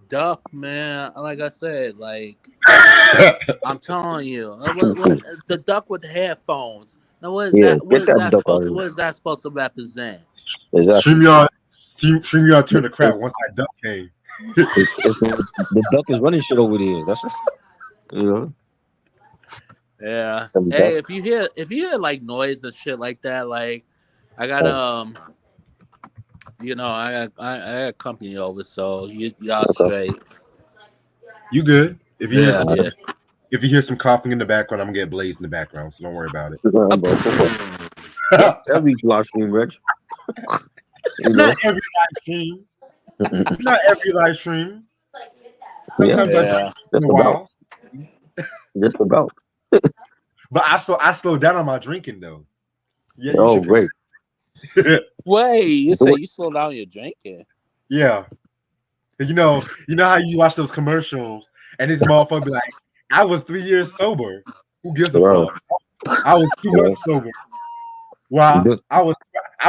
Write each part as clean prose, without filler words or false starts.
Duck, man. Like I said, I'm telling you, the duck with the headphones. Now, what is Yeah, that? get that duck out of here. What is that supposed to represent? Exactly. StreamYard turned the crap once that duck came. It's the duck is running shit over there. That's you know. Yeah. Every duck. Hey, if you hear like noise and shit like that, like I got I got company over, so y'all Okay. straight. You good? Yeah, yeah. If you hear some coughing in the background, I'm gonna get Blaze in the background, so don't worry about it. Every live stream, Rich. Not every live stream. Not every live stream. Sometimes I drink Just a while. Just about. But I slow down on my drinking though. Yeah, you Oh, should. great. Wait, you say you slow down your drinking? Yeah. You know how you watch those commercials and this motherfucker be like, I was 3 years sober. Who gives a fuck? I was 2 months sober. Wow. I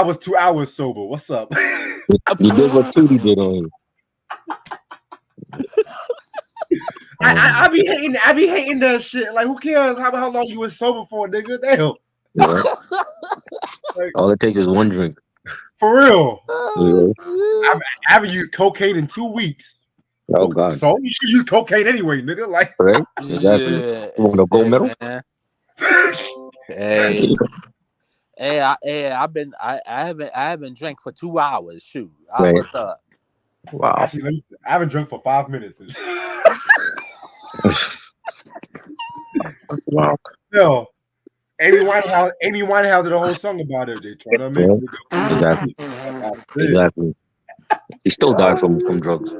was 2 hours sober. What's up? You did what Tootie did on you. I be hating that shit. Like, who cares how long you was sober for, nigga? Damn. Yeah. All it takes is one drink. For real. Yeah. I've used cocaine in 2 weeks. Oh God. So you should use cocaine anyway, nigga. Like, right? Exactly. Yeah. You want a gold medal? Hey. I haven't drank for 2 hours. Shoot. Right. What's up? Wow. Actually, I haven't drunk for 5 minutes. Wow. No. Amy Winehouse did a whole song about it. They trying to make me go. Exactly. He still died from drugs. He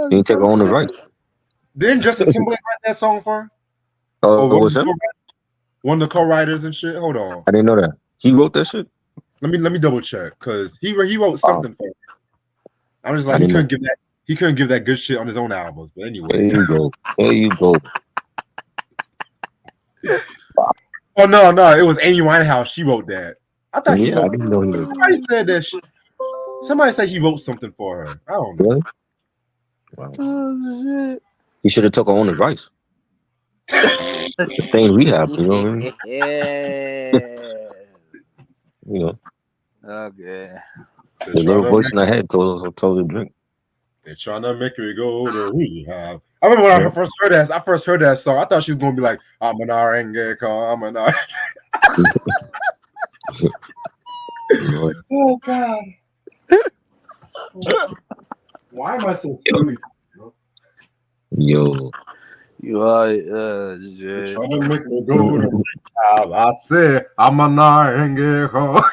didn't take her on the right. Didn't Justin Timberlake write that song for her? Oh, it was him? One of the co-writers and shit. Hold on. I didn't know that. He wrote that shit? Let me double check because he wrote something for her. I'm just like he couldn't give that good shit on his own albums. But anyway. There you go. Oh no, it was Amy Winehouse. She wrote that. I thought he wrote. I didn't know he wrote. Somebody said that shit. Somebody said he wrote something for her. I don't know. Really? Wow. Oh, shit. He should have took her own advice. Stay in rehab, you know what I mean? Yeah. You know. Okay. The little voice in her head told her to drink. They're trying to make me go to rehab. I remember when I first heard that song. I thought she was gonna be like, "I'm an R&G call, I'm an R." Oh God! Why am I so silly? Yo, you are shit. Trying to make me go to rehab. I said, "I'm an R&G call."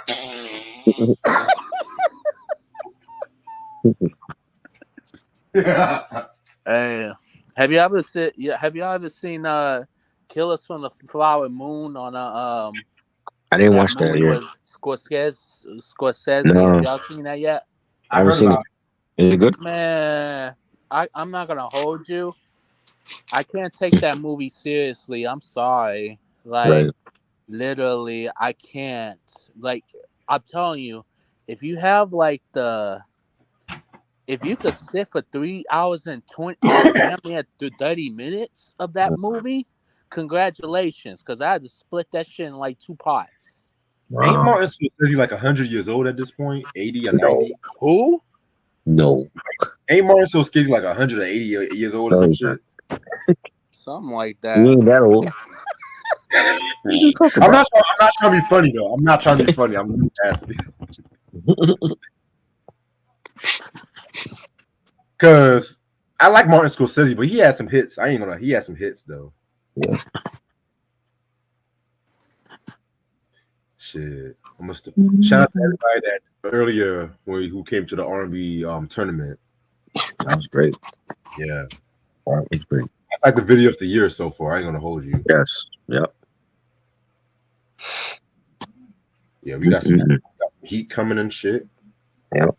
Hey, have you ever seen Killers from the Flower Moon on I didn't watch that yet. Scorsese. No. Have y'all seen that yet? I haven't seen it. Is it good? Man, I'm not gonna hold you. I can't take that movie seriously. I'm sorry. Like literally, I can't. Like I'm telling you, if you have like if you could sit for 3 hours and 20, damn near 30 minutes of that movie, congratulations, because I had to split that shit in like 2 parts. Wow. Ain't Martin Scorsese like 100 years old at this point? 80 or 90? Who? No. Ain't Martin Scorsese like 180 years old or some shit? Something like that. He ain't that old. I'm not trying to be funny though. I'm not trying to be funny. I'm nasty. Cause I like Martin Scorsese, but he had some hits. I ain't gonna lie, he had some hits though. Yeah. Shit. I must have shout out to everybody that earlier who came to the R&B tournament. That was great. Yeah. That was great. That's like the video of the year so far. I ain't gonna hold you. Yes. Yep. Yeah, we got some heat coming and shit. Yep.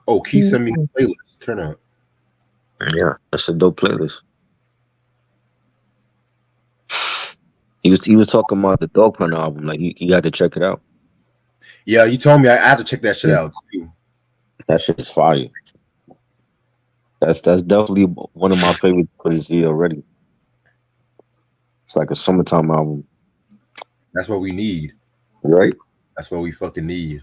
Oh, Keith sent me a playlist. Turn up. Yeah, that's a dope playlist. He was talking about the Dog Pound album. Like you got to check it out. Yeah, you told me I have to check that shit out too. That shit is fire. That's definitely one of my favorites for this year already. It's like a summertime album, That's what we need. right? That's what we fucking need.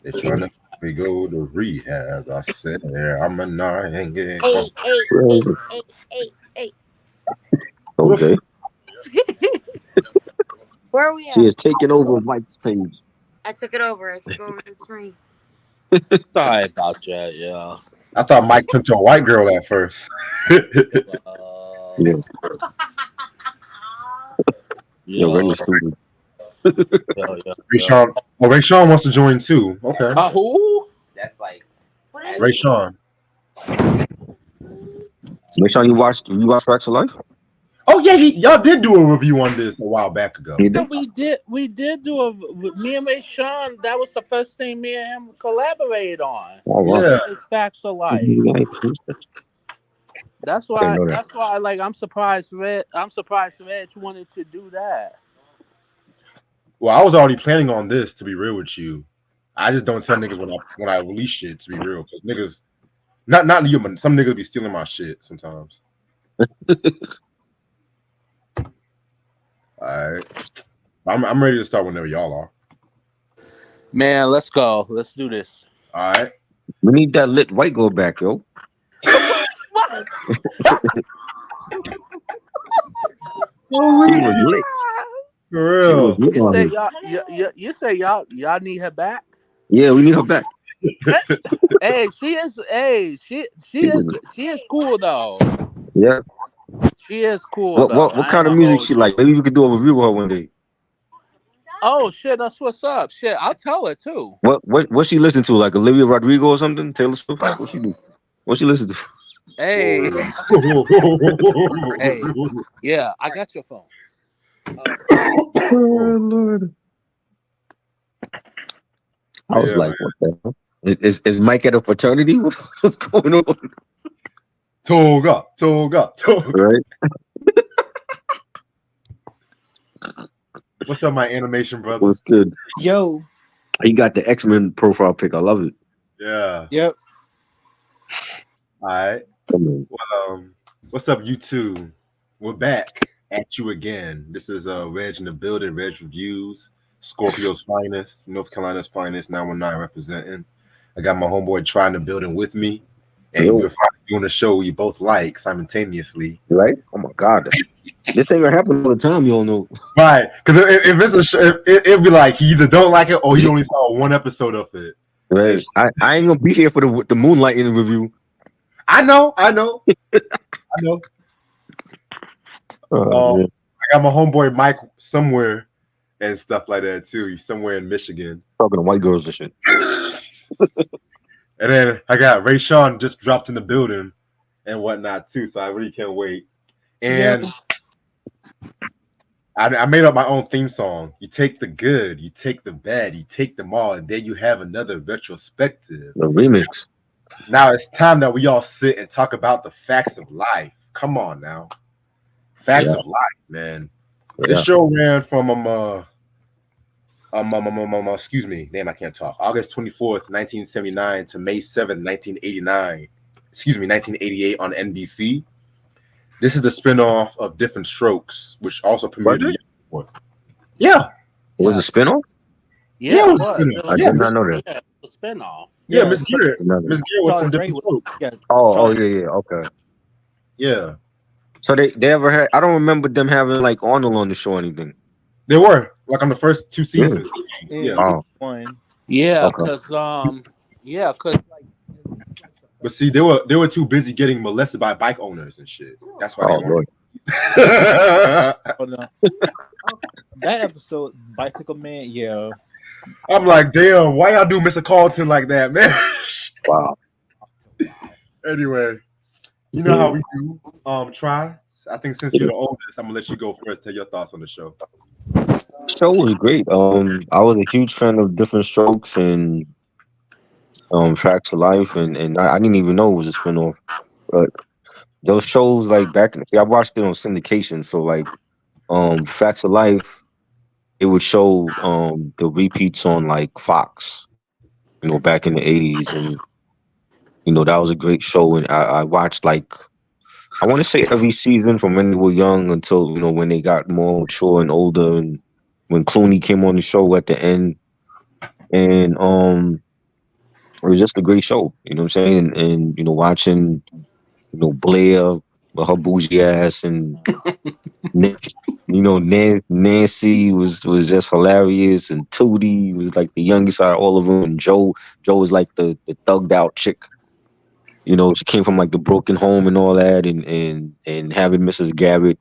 They're trying to make me go to rehab. I said, I'm a nine. Hey, hey, hey, hey, hey, hey. Okay. Where are we She at? is taking over Mike's page. I took it over. I took over the screen. Sorry about that, yeah. I thought Mike put your white girl at first. Yeah, Yo, really stupid. Ray Sean. Oh, Ray Sean wants to join too. Okay. Who? That's like Ray Sean. Make sure you watch Facts of Life. Oh yeah, y'all did do a review on this a while back ago. Yeah, we did do a me and Ray Sean. That was the first thing me and him collaborated on. Oh, wow. Yeah. It's Facts of Life. That's why. Like I'm surprised. Reg wanted to do that. Well, I was already planning on this, to be real with you. I just don't tell niggas when I release shit, to be real, because niggas, not you, but some niggas be stealing my shit sometimes. All right, I'm ready to start whenever y'all are. Man, let's go. Let's do this. All right. We need that lit white girl back, yo. What? He was lit. For real. You say y'all need her back? Yeah, we need her back. Hey, she is cool though. Yeah. She is cool. What kind of music she like? Maybe we could do a review of her one day. Oh shit, that's what's up. Shit, I'll tell her too. What she listen to? Like Olivia Rodrigo or something? Taylor Swift? What she do? What she listen to? Hey. Hey. Yeah, I got your phone. Oh, Lord. I was like, what the hell? Is Mike at a fraternity? What's going on? Toga. Right? What's up, my animation brother? What's good? yo. He got the X-Men profile pic. I love it. Yeah. Yep. All right. Well, what's up, YouTube? We're back at you again. This is Reg in the building. Reg Reviews, Scorpio's finest, North Carolina's finest, 919 representing. I got my homeboy Try in the building with me, and we're doing a show we both like simultaneously. Right? Oh my God, this thing gonna happen all the time. You don't know, right? Because if it's a show, it'd be like he either don't like it or he only saw one episode of it. Right? I ain't gonna be here for the Moonlighting review. I know. I got my homeboy Mike somewhere and stuff like that too. He's somewhere in Michigan. Talking to white girls and shit. And then I got Ray Sean just dropped in the building and whatnot too. So I really can't wait. And I made up my own theme song. You take the good, you take the bad, you take them all, and then you have another retrospective. The remix. Now it's time that we all sit and talk about the facts of life. Come on now. Facts of life, man. This show ran from excuse me, name I can't talk. August 24th, 1979 to May 7th, 1989. Excuse me, 1988 on NBC. This is the spinoff of Different Strokes, which also premiered. Yeah. It was a spinoff? Yeah, it was. I did not know that. Yeah, it was a spinoff. Yeah, Miss Gear. Miss Gear was from Different Strokes. Oh, yeah, okay. Yeah. So they ever had? I don't remember them having like Arnold on the show or anything. They were like on the first two seasons. One. Yeah, because like. But see, they were too busy getting molested by bike owners and shit. That's why. Hold on. That episode, Bicycle Man. Yeah. I'm like, damn, why y'all do Mr. Carlton like that, man? Wow. Anyway, you know how we do. Try. I think since you're the oldest, I'm gonna let you go first. Tell your thoughts on the show. Show was great. I was a huge fan of Different Strokes and Facts of Life, and I didn't even know it was a spinoff. But those shows, like back in I watched it on syndication, so like Facts of Life, it would show the repeats on like Fox. back in the 80s, and that was a great show. And I watched like I want to say every season from when they were young until when they got more mature and older, and when Clooney came on the show at the end, and it was just a great show. You know what I'm saying? And watching Blair with her bougie ass, and Nancy was just hilarious, and Tootie was like the youngest out of all of them, and Joe was like the thugged out chick. She came from like the broken home and all that, and having Mrs. Garrett,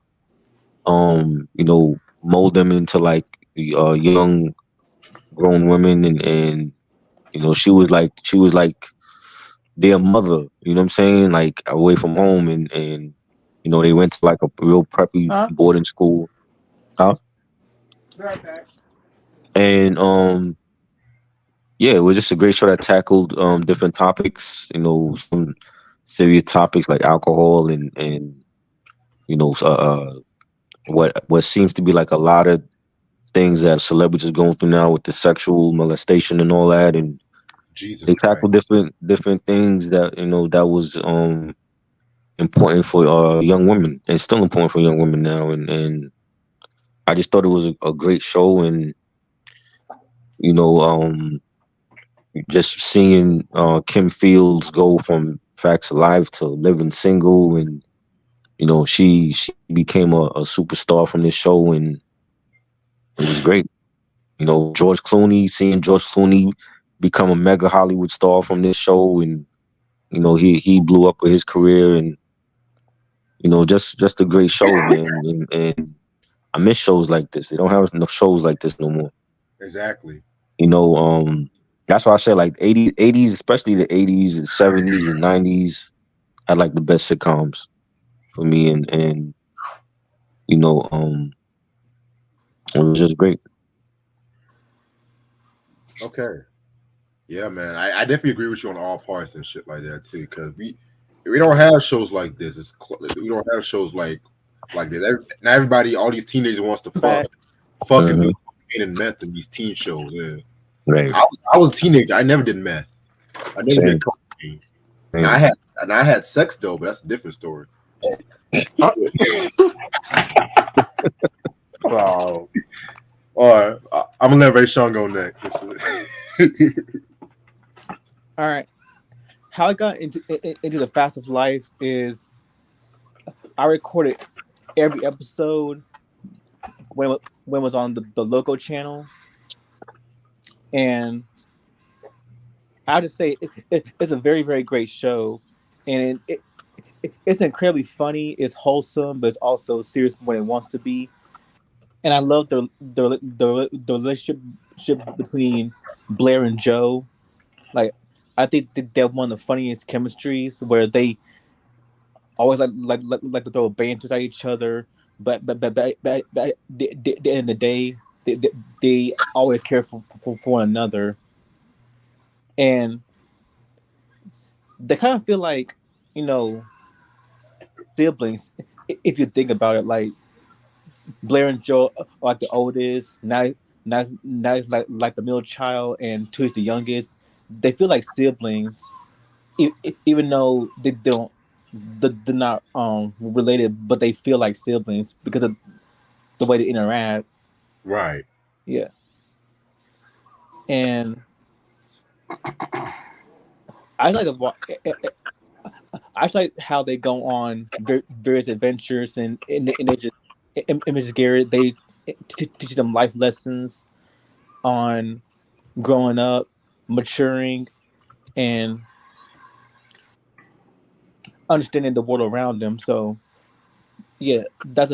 mold them into like young grown women, and she was like their mother. You know what I'm saying? Like away from home, and they went to like a real preppy boarding school, huh? Right back. And yeah, it was just a great show that tackled different topics. Some serious topics like alcohol and what seems to be like a lot of things that celebrities are going through now with the sexual molestation and all that, and Jesus they Christ. tackle different things that that was important for young women, and still important for young women now, and I just thought it was a great show. And you know just seeing Kim Fields go from Facts Alive to living single, and she became a superstar from this show, and it was great. Seeing George Clooney become a mega Hollywood star from this show, and he blew up with his career, and just a great show, man. And I miss shows like this. They don't have enough shows like this no more. Exactly. That's why I said like 80s, especially the 80s and 70s and 90s had like the best sitcoms for me, and it was just great. Okay. Yeah, man. I definitely agree with you on all parts and shit like that too. Because we don't have shows like this. We don't have shows like this. Now everybody, all these teenagers wants to fucking do cocaine and meth in these teen shows. Yeah. Right. I was a teenager. I never did meth. I never did cocaine. And I had sex though, but that's a different story. Wow. All right, I'm gonna let Ray Sean go next. All right. How I got into the fast of life is I recorded every episode when it was on the local channel, and I have to say it's a very, very great show, and it's incredibly funny. It's wholesome, but it's also serious when it wants to be. And I love the relationship between Blair and Joe. Like, I think they're one of the funniest chemistries, where they always like to throw banters at each other, but at the end of the day, they always care for one another, and they kind of feel like siblings, if you think about it. Like, Blair and Joe are like the oldest. Now it's like the middle child, and two is the youngest. They feel like siblings, even though they're not related, but they feel like siblings because of the way they interact. Right. Yeah. And I like I just like how they go on various adventures, and they just and Mrs. Garrett, they teach them life lessons on growing up, maturing, and understanding the world around them. So yeah, that's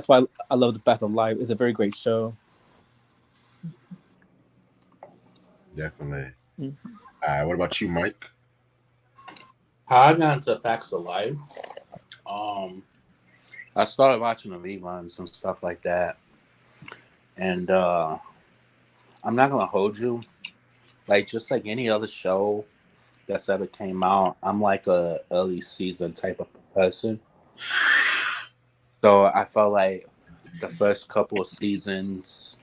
why I love The Fast of Life. It's a very great show. Definitely. Mm-hmm. All right. What about you, Mike? How I got into Facts of Life. I started watching the reruns and stuff like that, and I'm not gonna hold you. Like, just like any other show that's ever came out, I'm like a early season type of person. So I felt like the first few seasons,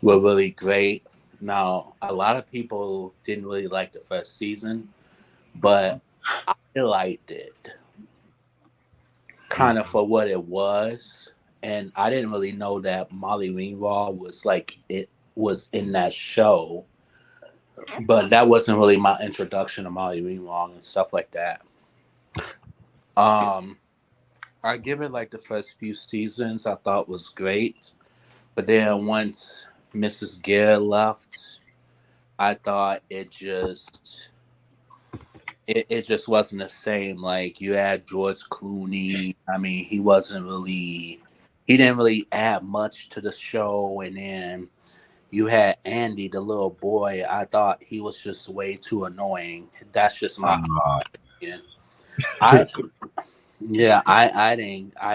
were really great. Now, a lot of people didn't really like the first season, but I liked it kind of for what it was. And I didn't really know that Molly Ringwald was like it was in that show, but that wasn't really my introduction to Molly Ringwald and stuff like that. Um, I give it like the first few seasons I thought was great, but then once Mrs. Gare left, I thought it just wasn't the same. Like you had George Clooney. I mean, he didn't really add much to the show, and then you had Andy, the little boy. I thought he was just way too annoying. That's just my opinion. I Yeah, I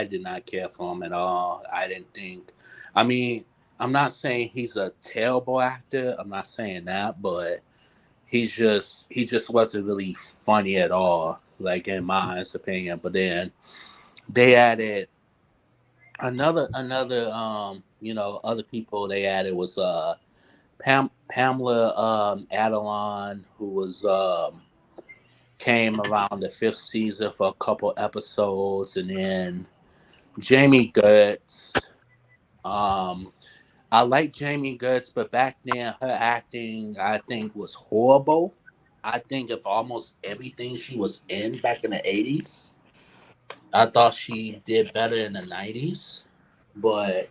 did not care for him at all. I didn't think. I mean, I'm not saying he's a terrible actor. I'm not saying that, but he just wasn't really funny at all. Like in my honest opinion. But then they added another other people they added was Pamela Adelon, who was came around the fifth season for a couple episodes, and then Jamie Gertz. I like Jamie Gertz, but back then her acting I think was horrible. I think of almost everything she was in back in the 80s. I thought she did better in the 90s, but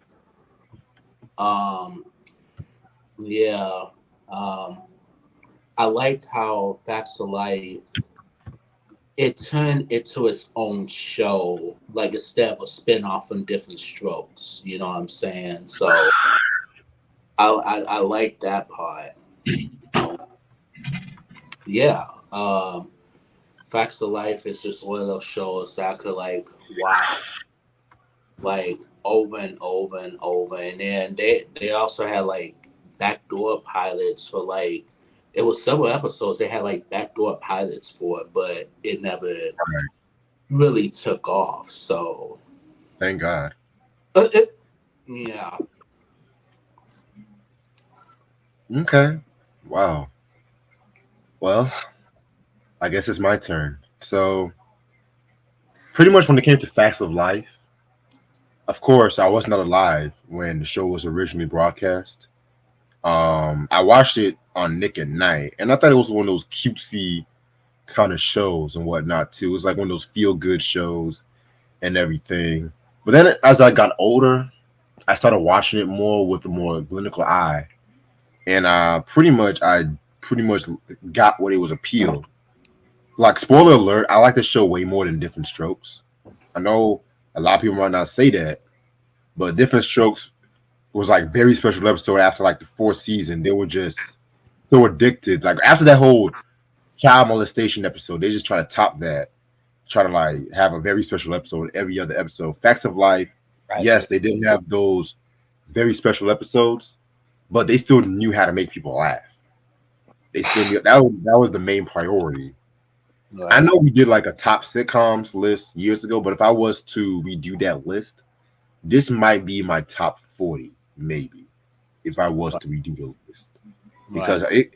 um, yeah, um, I liked how Facts of Life it turned into its own show, like instead of a spin-off on Different Strokes. You know what I'm saying? So I like that part. Yeah. Facts of Life is just one of those shows that I could like watch like over and over and over. And then they also had like backdoor pilots for like it was several episodes they had like backdoor pilots for it, but it never really took off. So Thank God. Yeah. Okay. Wow. Well, I guess it's my turn. So, pretty much when it came to Facts of Life, of course, I was not alive when the show was originally broadcast. I watched it on Nick at Night, and I thought it was one of those cutesy kind of shows and whatnot too. It was like one of those feel good shows and everything. But then as I got older, I started watching it more with a more clinical eye, and I pretty much got what it was appeal. Like spoiler alert, I like the show way more than Different Strokes. I know a lot of people might not say that, but Different Strokes was like very special episode after like the fourth season. They were just so addicted. Like after that whole child molestation episode, they just try to top that. Try to like have a very special episode every other episode. Facts of Life, Right. yes, they did have those very special episodes, but they still knew how to make people laugh. They still knew that was the main priority. Right. I know we did like a top sitcoms list years ago, but if I was to redo that list, this might be my top 40, maybe, if I was to redo the list. Because Right.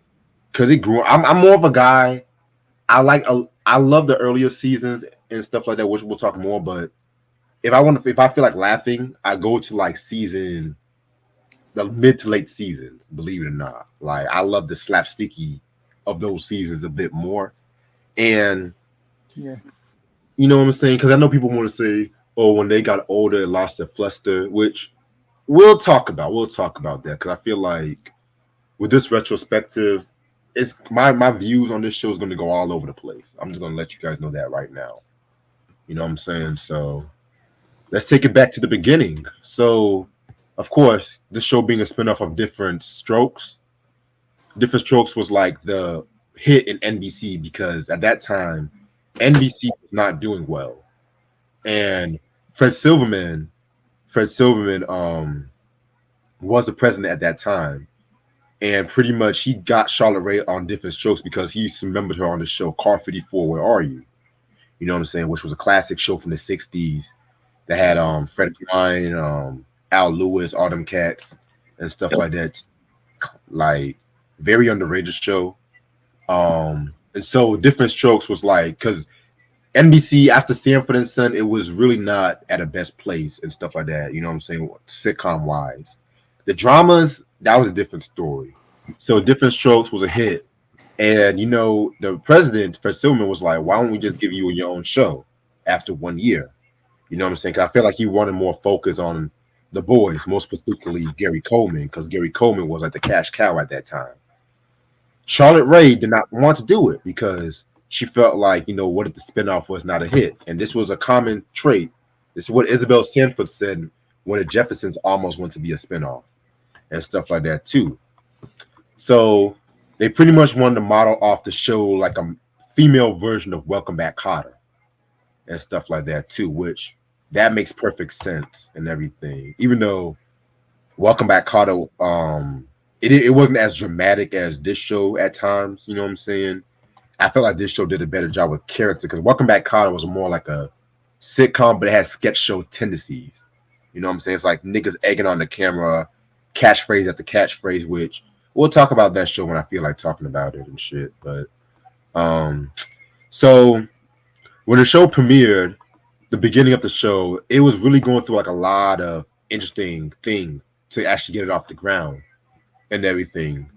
it grew. I'm more of a guy. I love the earlier seasons and stuff like that, which we'll talk more. But if I feel like laughing, I go to like the mid to late seasons. Believe it or not, like I love the slapsticky of those seasons a bit more. And Yeah. you know what I'm saying? Because I know people want to say, "Oh, when they got older, it lost their fluster," which we'll talk about. We'll talk about that because I feel like with this retrospective, it's my views on this show is going to go all over the place. I'm just going to let you guys know that right now. You know what I'm saying? So let's take it back to the beginning. So, of course, the show being a spinoff of Different Strokes. Different Strokes was like the hit in NBC because at that time, NBC was not doing well, and Fred Silverman, was the president at that time, and pretty much he got Charlotte Rae on Different Strokes because he used to remember her on the show Car 54, Where Are You? You know what I'm saying? Which was a classic show from the 60s that had Fred Klein, Al Lewis, all them cats and stuff like that. like very underrated show. And so Different Strokes was like, because NBC after Stanford and Son, it was really not at a best place and stuff like that. You know what I'm saying? Sitcom wise, the dramas, that was a different story. So Different Strokes was a hit, and the president Fred Silverman was like, "Why don't we just give you your own show after 1 year?" You know what I'm saying? 'Cause I feel like he wanted more focus on the boys, most particularly Gary Coleman, because Gary Coleman was like the cash cow at that time. Charlotte Rae did not want to do it because she felt like, what if the spinoff was not a hit? And this was a common trait. This is what Isabel Sanford said when the Jeffersons almost went to be a spinoff and stuff like that too. So they pretty much wanted to model off the show like a female version of Welcome Back, Kotter and stuff like that too, which that makes perfect sense and everything. Even though Welcome Back, Kotter, it wasn't as dramatic as this show at times. You know what I'm saying? I felt like this show did a better job with character because Welcome Back, Kotter was more like a sitcom, but it has sketch show tendencies. You know what I'm saying? It's like niggas egging on the camera, catchphrase after catchphrase, which we'll talk about that show when I feel like talking about it and shit. But so when the show premiered, the beginning of the show, it was really going through like a lot of interesting things to actually get it off the ground and everything.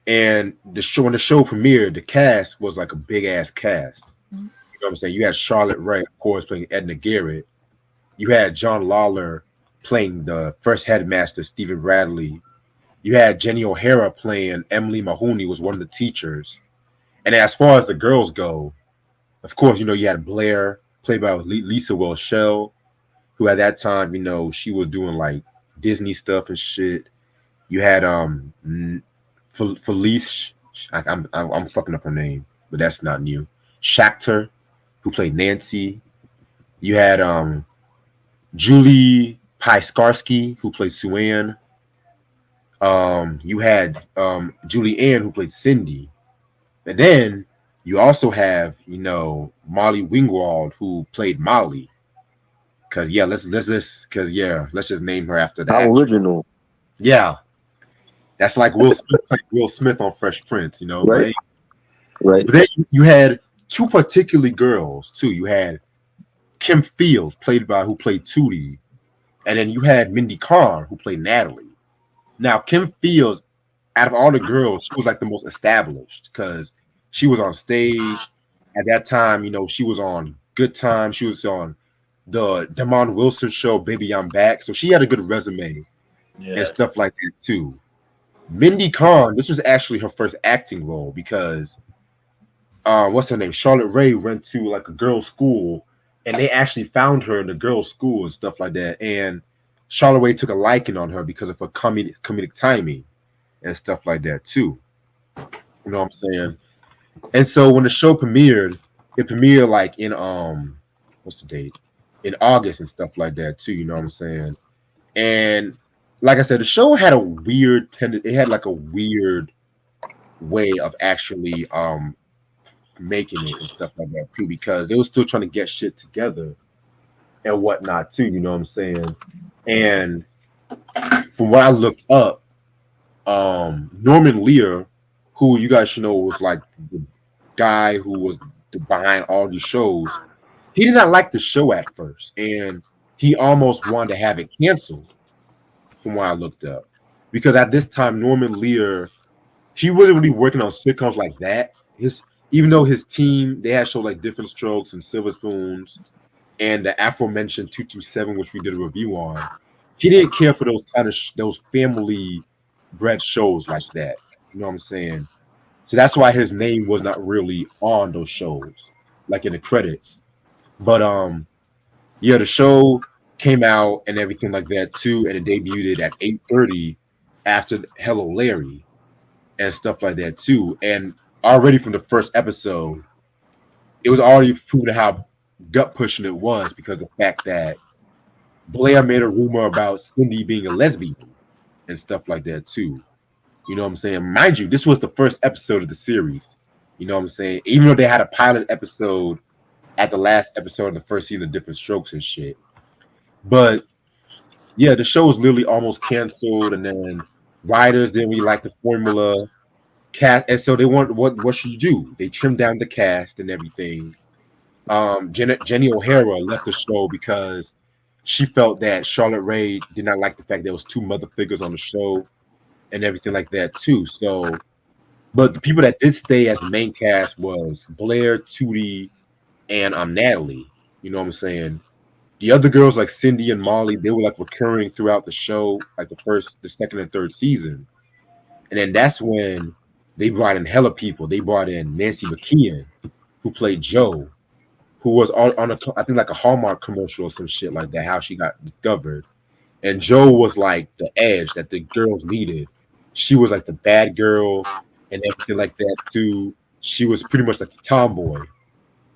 And when the show premiered, the cast was like a big ass cast. You know what I'm saying? You had Charlotte Rae, of course, playing Edna Garrett. You had John Lawler playing the first headmaster, Stephen Bradley. You had Jenny O'Hara playing Emily Mahoney, was one of the teachers. And as far as the girls go, of course, you had Blair, played by Lisa Welshell, who at that time, she was doing like Disney stuff and shit. You had Felice, I'm fucking up her name, but that's not new. Schachter, who played Nancy. You had Julie Pieskarsky, who played Sue Ann. You had Julie Ann, who played Cindy. And then you also have, Molly Wingwald, who played Molly. Cause let's just name her after that. How original. Yeah. That's like Will Smith on Fresh Prince, Right. Right. But then you had two particularly girls too. You had Kim Fields, who played Tootie, and then you had Mindy Carr, who played Natalie. Now, Kim Fields, out of all the girls, she was like the most established because she was on stage at that time. She was on Good Time. She was on the Damon Wilson show, Baby I'm Back. So she had a good resume and stuff like that too. Mindy Carr, this was actually her first acting role because what's her name? Charlotte Rae went to like a girls' school and they actually found her in the girls' school and stuff like that. And Charlotte Rae took a liking on her because of her comedic timing and stuff like that too. You know what I'm saying? And so when the show premiered, it premiered like in what's the date? In August and stuff like that too. You know what I'm saying? And like I said, the show had a weird tendency. It had like a weird way of actually making it and stuff like that too, because they were still trying to get shit together and whatnot too. You know what I'm saying? And from what I looked up, Norman Lear, who you guys should know was like the guy who was behind all these shows, he did not like the show at first, and he almost wanted to have it canceled. From what I looked up, because at this time Norman Lear, he wasn't really working on sitcoms like that. Even though his team, they had shows like Different Strokes and Silver Spoons and the aforementioned 227, which we did a review on, he didn't care for those kind of those family bred shows like that. You know what I'm saying? So that's why his name was not really on those shows, like in the credits. But the show came out and everything like that too, and it debuted at 8:30 after Hello Larry and stuff like that too. And already from the first episode, it was already proven how gut pushing it was, because of the fact that Blair made a rumor about Cindy being a lesbian and stuff like that too. You know what I'm saying? Mind you, this was the first episode of the series. You know what I'm saying? Even though they had a pilot episode at the last episode of the first season of Different Strokes and shit. But yeah, the show was literally almost canceled, and then Writers didn't really like the formula. Cast, and so they want what should you do? They trimmed down the cast and everything. Jenny O'Hara left the show because she felt that Charlotte Rae did not like the fact there was two mother figures on the show and everything like that too. So, but the people that did stay as the main cast was Blair, Tootie, and Natalie. You know what I'm saying? The other girls like Cindy and Molly, they were like recurring throughout the show, like the first, the second, and third season. And then that's when they brought in hella people. They brought in Nancy McKeon, who played Joe, who was on a, I think like a Hallmark commercial or some shit like that. How she got discovered, and Joe was like the edge that the girls needed. She was like the bad girl and everything like that too. She was pretty much like the tomboy,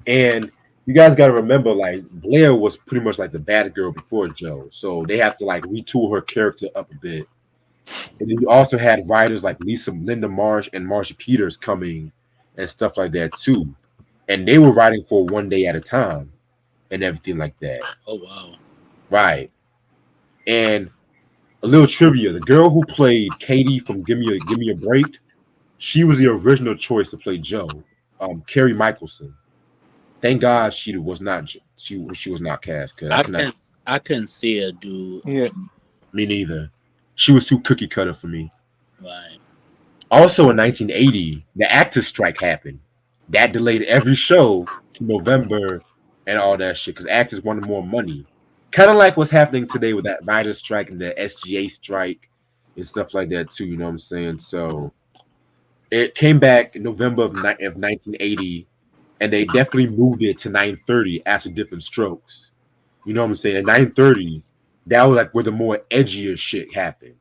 and you guys got to remember, like Blair was pretty much like the bad girl before Joe, so they have to like retool her character up a bit. And then you also had writers like Linda Marsh, and Marsha Peters coming and stuff like that too. And they were writing for one day at a time and everything like that. Oh wow. Right. And a little trivia: the girl who played Katie from Give Me a Break, she was the original choice to play Joe, Carrie Michelson. Thank God she was not cast because I couldn't see a dude. Yeah. Me neither. She was too cookie cutter for me. Right. Also in 1980, the actors strike happened. That delayed every show to November and all that shit because actors wanted more money. Kind of like what's happening today with that writer's strike and the SGA strike and stuff like that too. You know what I'm saying? So it came back in November of 1980, and they definitely moved it to 9:30 after Different Strokes. You know what I'm saying? At 9:30, that was like where the more edgier shit happened.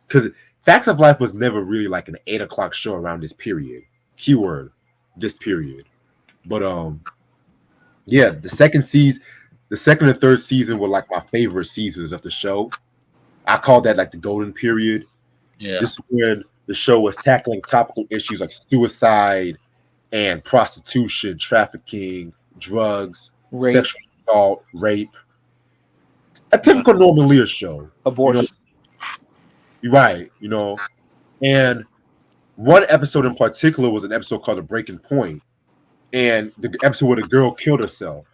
Because Facts of Life was never really like an 8 o'clock show around this period. Keyword, this period. But yeah, the second and third season were like my favorite seasons of the show. I call that like the golden period. Yeah. This is when the show was tackling topical issues like suicide and prostitution, trafficking, drugs, Rape. sexual assault, rape. A typical Norman Lear show. Abortion. You're right, you know. And one episode in particular was an episode called The Breaking Point, and the episode where the girl killed herself.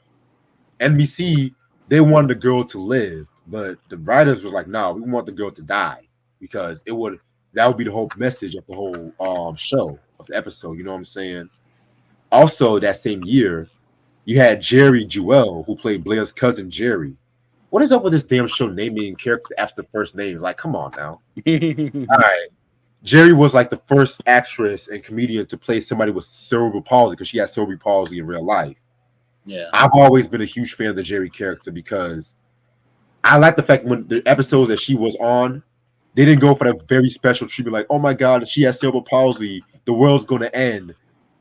NBC, they wanted the girl to live, but the writers was like, "No, we want the girl to die because that would be the whole message of the whole show of the episode." You know what I'm saying? Also, that same year, you had Jerry Jewell, who played Blair's cousin Jerry. What is up with this damn show naming characters after first names? Like, come on now. All right. Jerry was like the first actress and comedian to play somebody with cerebral palsy because she had cerebral palsy in real life. Yeah. I've always been a huge fan of the Jerry character because I like the fact when the episodes that she was on, they didn't go for that very special treatment, like, oh my God, she has cerebral palsy, the world's gonna end.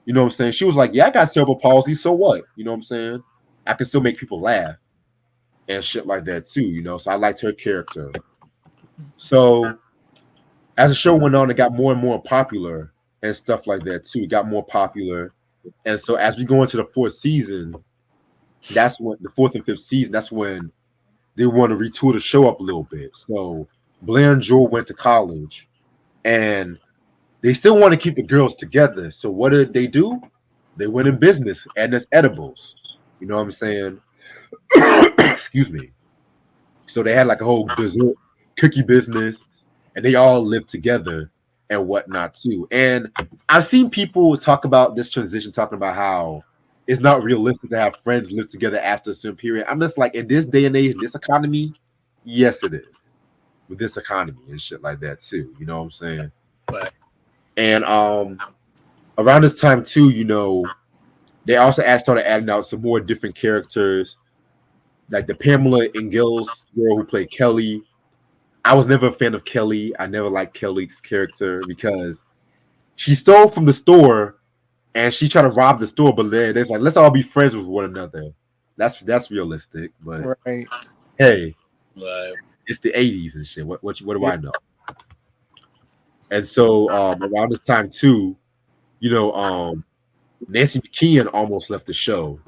You know what I'm saying? She was like, yeah, I got cerebral palsy, so what? You know what I'm saying? I can still make people laugh and shit like that too, you know. So I liked her character. So as the show went on, it got more and more popular and stuff like that too. It got more popular. And so as we go into the fourth season, that's when the fourth and fifth season, that's when they want to retool the show up a little bit. So Blair and Joel went to college and they still want to keep the girls together. So what did they do? They went in business and it's edibles. You know what I'm saying? Excuse me. So they had like a whole dessert cookie business and they all lived together and whatnot too. And I've seen people talk about this transition, talking about how it's not realistic to have friends live together after a certain period. I'm just like, in this day and age, in this economy, yes, it is. With this economy and shit like that too. You know what I'm saying? Right. And around this time too, you know, they also started adding out some more different characters, like the Pamela Ingalls girl who played Kelly. I was never a fan of Kelly. I never liked Kelly's character because she stole from the store and she tried to rob the store, but there's like, let's all be friends with one another. That's realistic, but Right. hey, Right. it's the 80s and shit. What do I know? And so around this time too, you know, Nancy McKeon almost left the show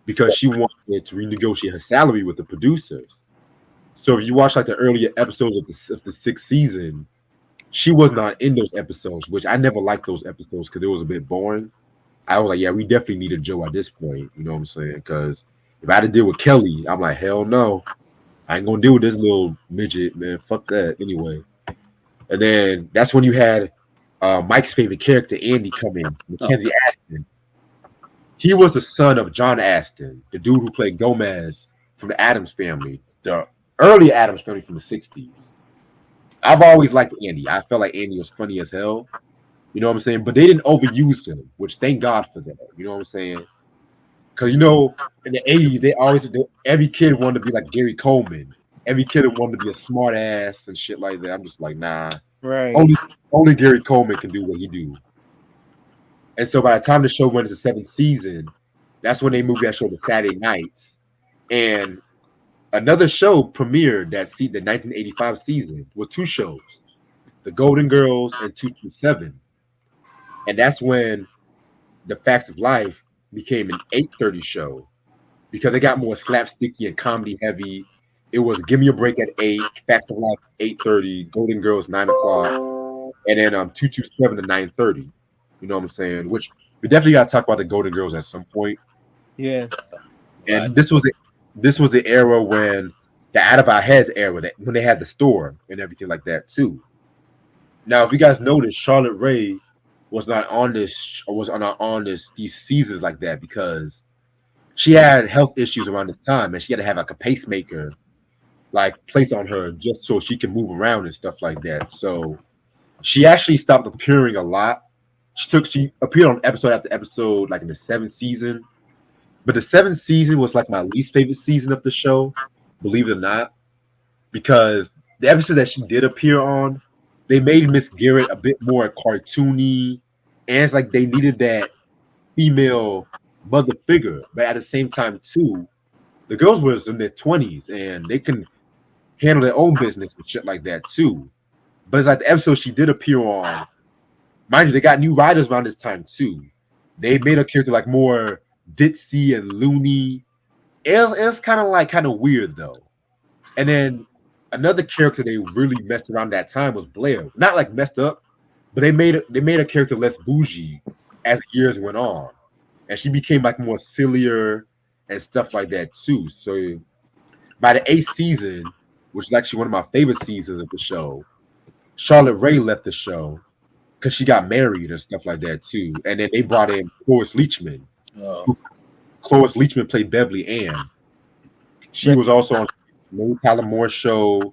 because she wanted to renegotiate her salary with the producers. So if you watch like the earlier episodes of the sixth season, she was not in those episodes, which I never liked those episodes because it was a bit boring. I was like, yeah, we definitely needed Joe at this point. You know what I'm saying? Because if I had to deal with Kelly, I'm like, hell no. I ain't gonna deal with this little midget, man. Fuck that. Anyway. And then that's when you had Mike's favorite character, Andy, come in, Mackenzie Aston. He was the son of John Aston, the dude who played Gomez from the Addams family, the early Addams family from the 60s. I've always liked Andy. I felt like Andy was funny as hell. You know what I'm saying? But they didn't overuse him, which thank God for that. You know what I'm saying? Because, you know, in the 80s, every kid wanted to be like Gary Coleman. Every kid wanted to be a smart ass and shit like that. I'm just like, nah. Right. Only Gary Coleman can do what he do. And so by the time the show went into 7th season, that's when they moved that show to Saturday nights. And another show premiered the 1985 season with 2 shows, The Golden Girls and 227. And that's when The Facts of Life became an 8:30 show because it got more slapsticky and comedy heavy. It was Give Me a Break at 8, Facts of Life 8:30, Golden Girls 9 o'clock, and then 227 to 9:30. You know what I'm saying? Which we definitely got to talk about the Golden Girls at some point. Yes. And this was the era when the Out of Our Heads era, when they had the store and everything like that too. Now, if you guys notice, Charlotte Rae was not on this, or was not on these seasons like that because she had health issues around this time, and she had to have like a pacemaker, like placed on her just so she can move around and stuff like that. So she actually stopped appearing a lot. She appeared on episode after episode, like in the 7th season. But the 7th season was like my least favorite season of the show, believe it or not, because the episode that she did appear on, they made Miss Garrett a bit more cartoony, and it's like they needed that female mother figure. But at the same time, too, the girls were in their 20s and they can handle their own business and shit like that too. But it's like the episode she did appear on, mind you, they got new writers around this time too. They made her character like more ditzy and loony. It's kind of weird though. And then another character they really messed around that time was Blair. Not like messed up, but they made a character less bougie as years went on, and she became like more sillier and stuff like that too. So by the 8th season, which is actually one of my favorite seasons of the show, Charlotte Rae left the show because she got married and stuff like that too. And then they brought in Cloris Leachman. Cloris Leachman played Beverly Ann. She was also on the Tyler Moore show,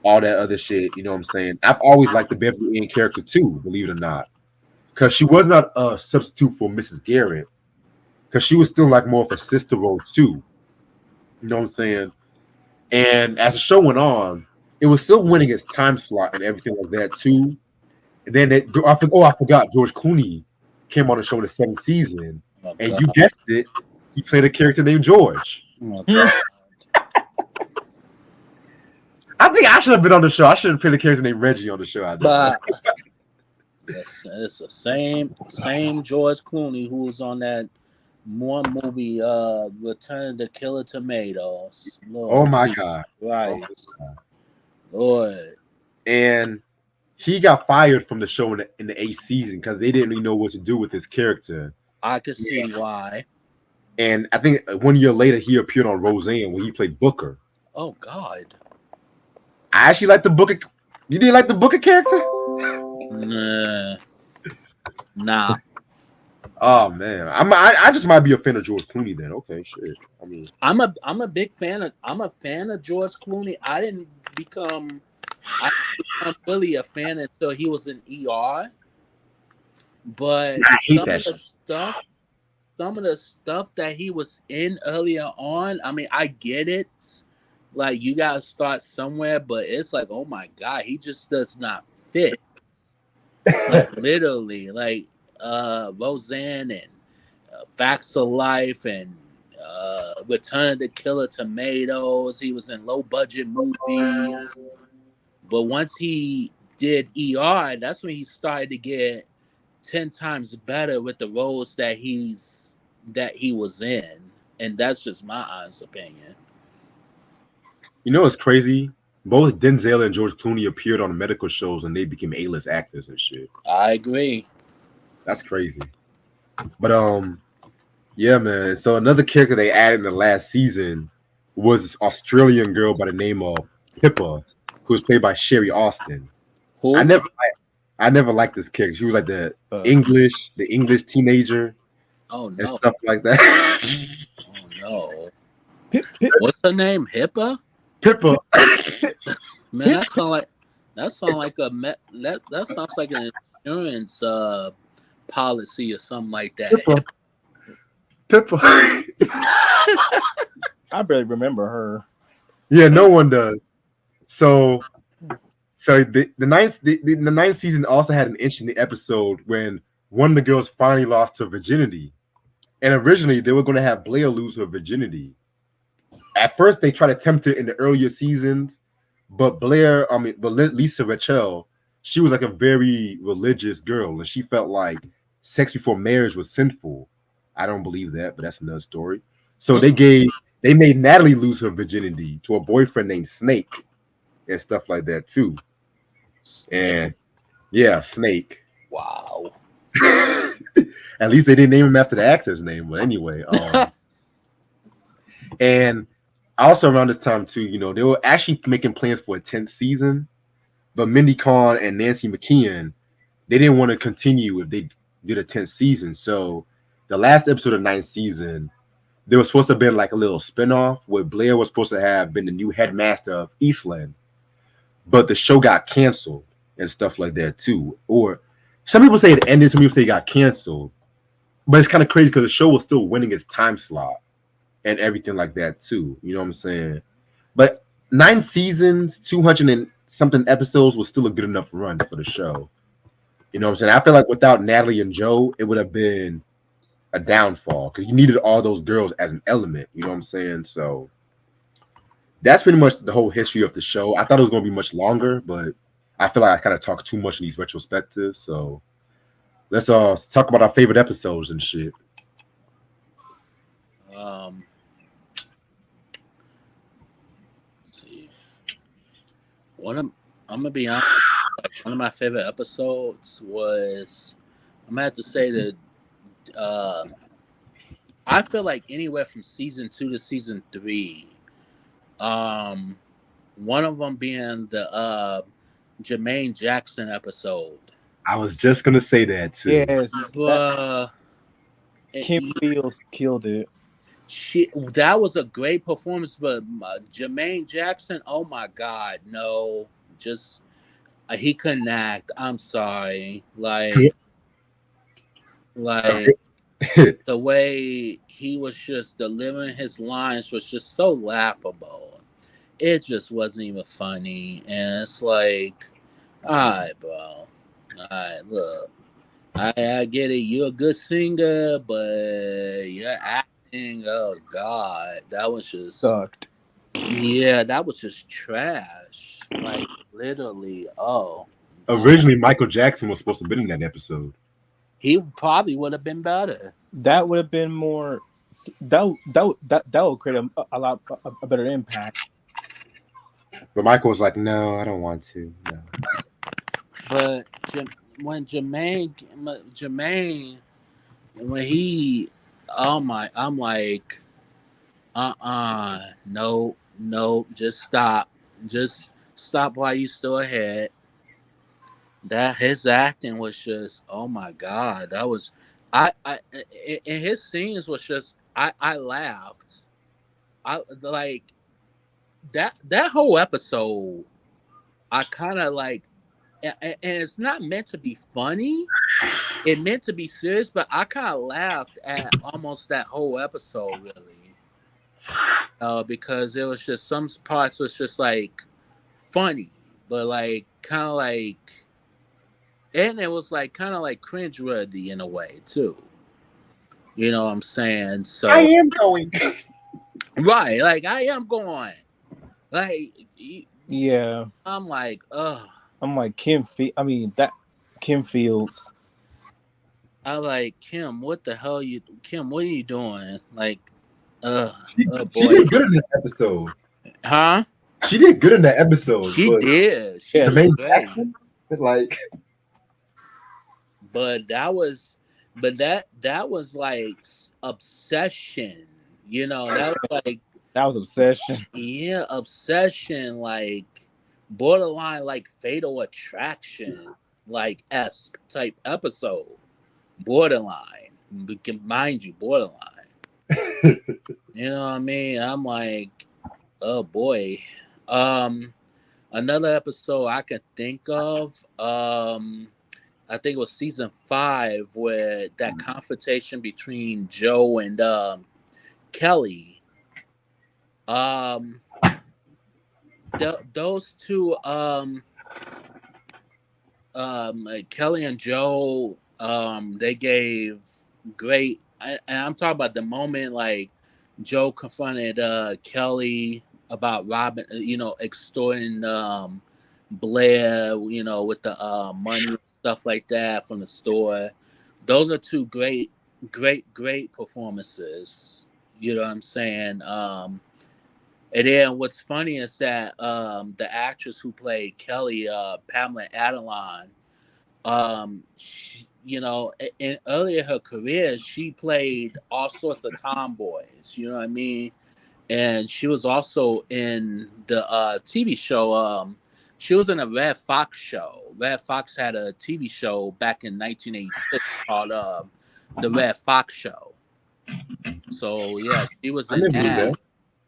all that other shit. You know what I'm saying? I've always liked the Beverly Ann character too, believe it or not, because she was not a substitute for Mrs. Garrett, because she was still like more of a sister role too. You know what I'm saying? And as the show went on, it was still winning its time slot and everything like that too. And then I forgot George Clooney came on the show in the 7th season, and you guessed it, he played a character named George. I think I should have been on the show. I should have played a character named Reggie on the show. But it's the same George Clooney who was on that one movie, Return of the Killer Tomatoes. Lord, oh my God! Right, oh my God. Lord. And he got fired from the show in the 8th season because they didn't really know what to do with his character. I could see why. And I think 1 year later he appeared on Roseanne when he played Booker. Oh God! I actually like the Booker. You didn't like the Booker character? Nah. Oh man, I just might be a fan of George Clooney then. Okay, shit. I mean, I'm a big fan of George Clooney. I didn't become really a fan until he was in ER. But I hate that some of the stuff that he was in earlier on, I mean, I get it. Like, you gotta start somewhere, but it's like, oh my God, he just does not fit. Like, literally, like Roseanne and Facts of Life and Return of the Killer Tomatoes. He was in low budget movies, but once he did ER, that's when he started to get 10 times better with the roles that he was in, and that's just my honest opinion. You know what's crazy? both Denzel and George Clooney appeared on medical shows and they became A-list actors and shit. I agree. That's crazy. But yeah, man. So another character they added in the last season was this Australian girl by the name of Pippa, who was played by Sherry Austin. Who? I never liked this character. She was like the English teenager. Oh no. And stuff like that. Oh no. What's her name? Hippa? Pippa. Man, that sounds like that sounds like an insurance policy or something like that. Pippa. I barely remember her. Yeah, no one does. So the ninth season also had an interesting episode when one of the girls finally lost her virginity. And originally they were going to have Blair lose her virginity. At first they tried to tempt it in the earlier seasons, but Lisa Rachel, she was like a very religious girl, and she felt like sex before marriage was sinful. I don't believe that, but that's another story. So they made Natalie lose her virginity to a boyfriend named Snake and stuff like that too. And yeah, Snake. Wow. At least they didn't name him after the actor's name, but anyway. And also around this time too, they were actually making plans for a 10th season, but Mindy Kaling and Nancy McKeon, they didn't want to continue if they did a 10th season. So the last episode of 9th season, there was supposed to have been like a little spinoff where Blair was supposed to have been the new headmaster of Eastland, but the show got canceled and stuff like that too. Or some people say it ended, some people say it got canceled. But it's kind of crazy because the show was still winning its time slot and everything like that too. You know what I'm saying? But 9 seasons, 200 and something episodes was still a good enough run for the show. You know what I'm saying? I feel like without Natalie and Joe, it would have been a downfall because you needed all those girls as an element. You know what I'm saying? So that's pretty much the whole history of the show. I thought it was going to be much longer, but I feel like I kind of talked too much in these retrospectives. So let's talk about our favorite episodes and shit. Let's see. I'm gonna be honest. One of my favorite episodes was, I'm gonna have to say that I feel like anywhere from season 2 to season 3. One of them being the Jermaine Jackson episode. I was just gonna say that too. Yes, Kim Fields killed it. That was a great performance, but Jermaine Jackson, oh my God, no, just he couldn't act. I'm sorry, like the way he was just delivering his lines was just so laughable. It just wasn't even funny, and it's like, all right, bro, all right, look, I get it, you're a good singer, but you're acting, oh God, that was just sucked. Yeah, that was just trash. Like literally, Originally, Michael Jackson was supposed to have been in that episode. He probably would have been better. That would have been more. That would create a better impact. But Michael was like, "No, I don't want to." No. But when Jermaine, when he, I'm like, no, just stop while you still ahead. That his acting was just, oh my God, that was, I in his scenes was just, I laughed. I like that whole episode. I kind of like, and it's not meant to be funny. It meant to be serious, but I kind of laughed at almost that whole episode, really. Because it was just some parts was just like funny, but like kind of like, and it was like kind of like cringeworthy in a way too. You know what I'm saying? So I am going. Right, like I am going. Like yeah, I'm like, ugh. I'm like Kim Fields. I like Kim. What the hell Kim? What are you doing? Like, She was good in this episode. Huh? She did good in that episode. She but did. She Yeah, was Jermaine great. Jackson, like, But that was like obsession. You know, that was like that was Obsession. yeah, obsession, like borderline like Fatal Attraction, like esque type episode. Borderline. Mind you, borderline. You know what I mean? I'm like, oh boy. Another episode I can think of, I think it was season 5 where that confrontation between Joe and Kelly. Those two, Kelly and Joe, they gave great. And I'm talking about the moment like Joe confronted Kelly about robbing, extorting Blair, with the money and stuff like that from the store. Those are two great performances. You know what I'm saying? And then what's funny is that the actress who played Kelly, Pamela Adelon, in earlier her career, she played all sorts of tomboys. You know what I mean? And she was also in the TV show. She was in a Red Fox show. Red Fox had a TV show back in 1986 called the Red Fox Show. So yeah, she was I in never knew that. that.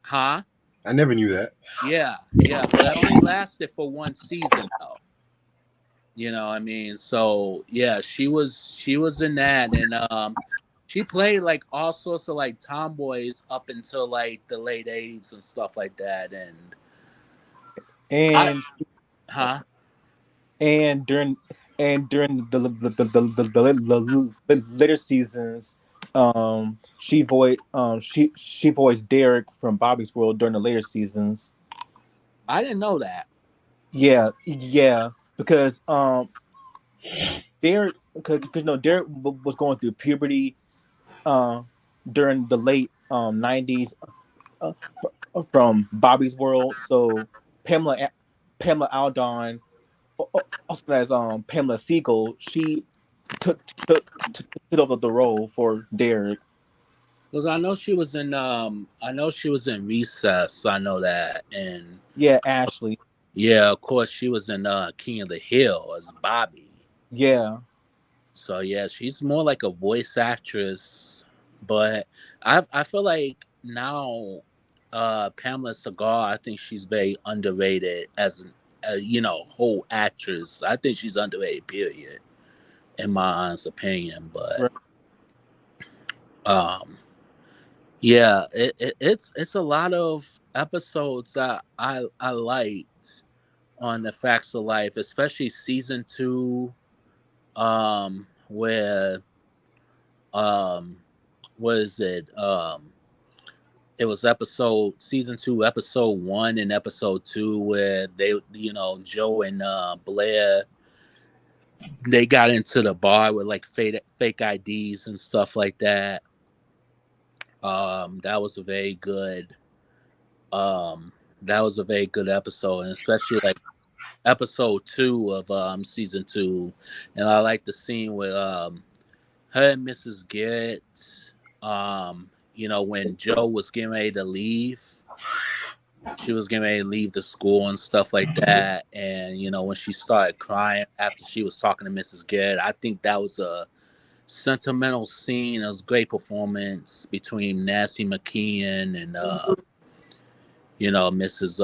Huh? I never knew that. Yeah, but it only lasted for one season though. You know what I mean? So yeah, she was in that, and she played like all sorts of like tomboys up until like the late 80s and stuff like that. And And during the later seasons, she voiced Derek from Bobby's World during the later seasons. I didn't know that. Yeah, because Derek, because Derek was going through puberty during the late 90s from Bobby's World. So Pamela Aldon, also as Pamela Siegel, she took over the role for Derek. Because I know she was in Recess. I know that, and Yeah, Ashley. yeah, of course she was in King of the Hill as Bobby. Yeah. So yeah, she's more like a voice actress, but I feel like now Pamela Segal, I think she's very underrated as whole actress. I think she's underrated, period, in my honest opinion. But yeah, it's a lot of episodes that I liked on the Facts of Life, especially season 2, where what is it? It was season 2, episode 1 and episode 2, where they, Joe and Blair, they got into the bar with like fake IDs and stuff like that. That was a very good, episode, and especially like episode 2 of season 2, and I like the scene with her and Mrs. Garrett. When Joe was getting ready to leave, she was getting ready to leave the school and stuff like that. And, when she started crying after she was talking to Mrs. Garrett, I think that was a sentimental scene. It was a great performance between Nancy McKeon and, Mrs.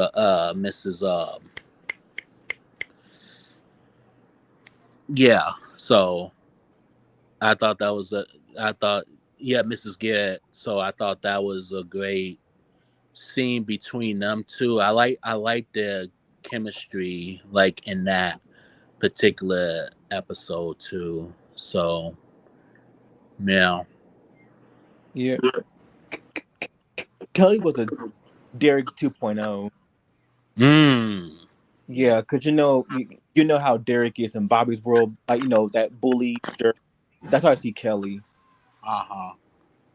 Yeah. So I thought that was Mrs. Garrett. So I thought that was a great scene between them two. I like their chemistry, like in that particular episode too. So yeah. Kelly was a Derek 2.0. Yeah, because you know how Derek is in Bobby's World, that bully jerk. That's how I see Kelly.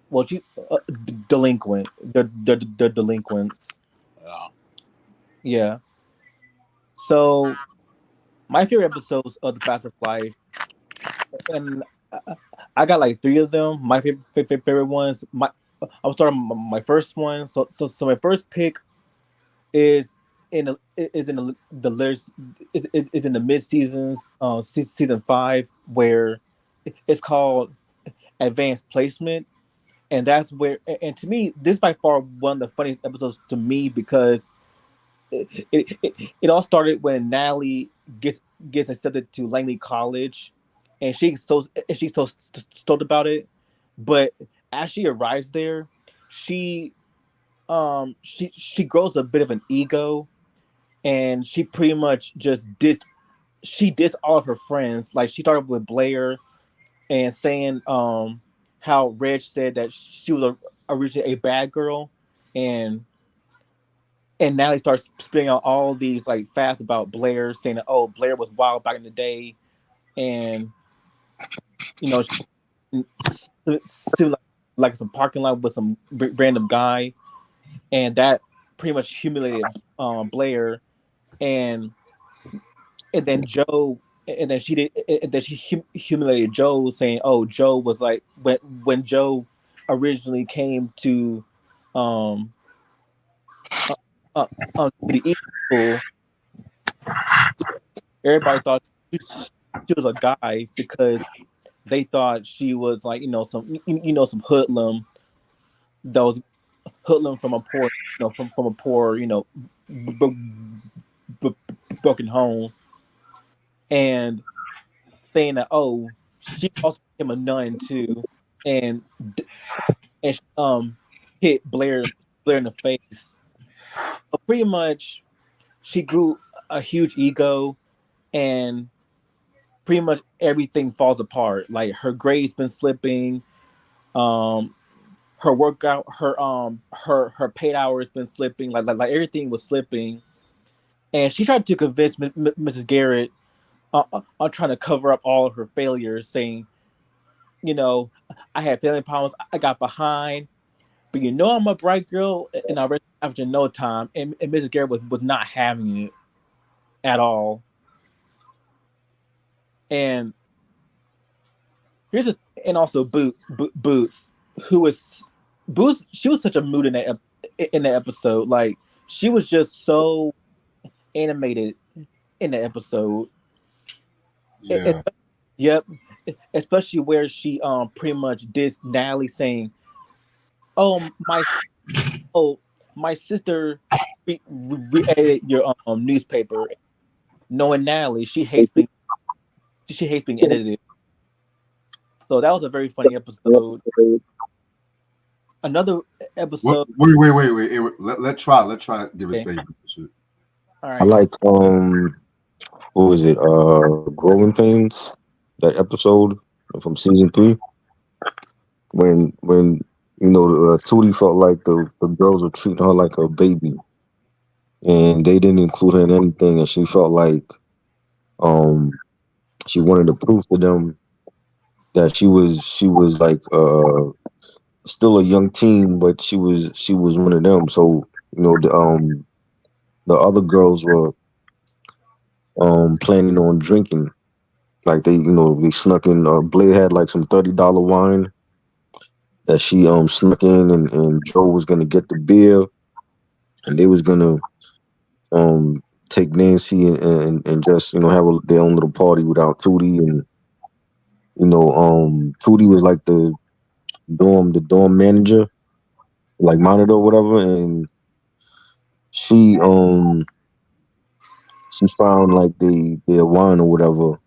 Well, delinquent. They're delinquents. Yeah. Yeah. So my favorite episodes of the Fast of Life, and I got like three of them. My favorite ones. I'll start my first one. So my first pick is in the is in the mid seasons, season 5, where it's called Advanced Placement, and that's where, and to me, this is by far one of the funniest episodes to me because it all started when Natalie gets gets accepted to Langley College, and she's so stoked about it. But as she arrives there, she she grows a bit of an ego, and she pretty much just dissed all of her friends. Like she started with Blair and saying how Reg said that she was originally a bad girl, and now he starts spitting out all these like facts about Blair, saying that Blair was wild back in the day, and you know like some parking lot with some random guy, and that pretty much humiliated Blair, and then Joe, and then she did, and then she humiliated Joe, saying, "Oh, Joe was like when Joe originally came to um the East school, everybody thought she was a guy because they thought she was like some hoodlum that was hoodlum from a poor from a poor b- b- broken home, and saying that she also became a nun too, and she, hit Blair in the face. But pretty much she grew a huge ego, and pretty much everything falls apart. Like her grades been slipping, um, her workout, her paid hours been slipping. Like everything was slipping, and she tried to convince Mrs. Garrett on trying to cover up all of her failures, saying, you know, I had family problems, I got behind, but I'm a bright girl, and I read after no time, and Mrs. Garrett was not having it at all. And here's a and also Boots, who was Boots. She was such a mood in that episode. Like she was just so animated in the episode. Yeah. Yep. Especially where she pretty much did Natalie saying, "Oh oh my sister re-edited your newspaper." Knowing Natalie, she hates being edited. So that was a very funny episode. Another episode. Wait. Let try give his Okay. favorite. All I right. like what was it? Growing Pains, that episode from season 3, when Tootie felt like the girls were treating her like a baby, and they didn't include her in anything, and she felt like um she wanted to prove to them that she was like still a young teen, but she was one of them. So the other girls were planning on drinking. Like they snuck in. Blair had like some $30 wine that she snuck in, and Joe was gonna get the beer, and they was gonna um take Nancy and just have their own little party without Tootie. And Tootie was like the dorm manager, like monitor or whatever, and she she found like their wine or whatever,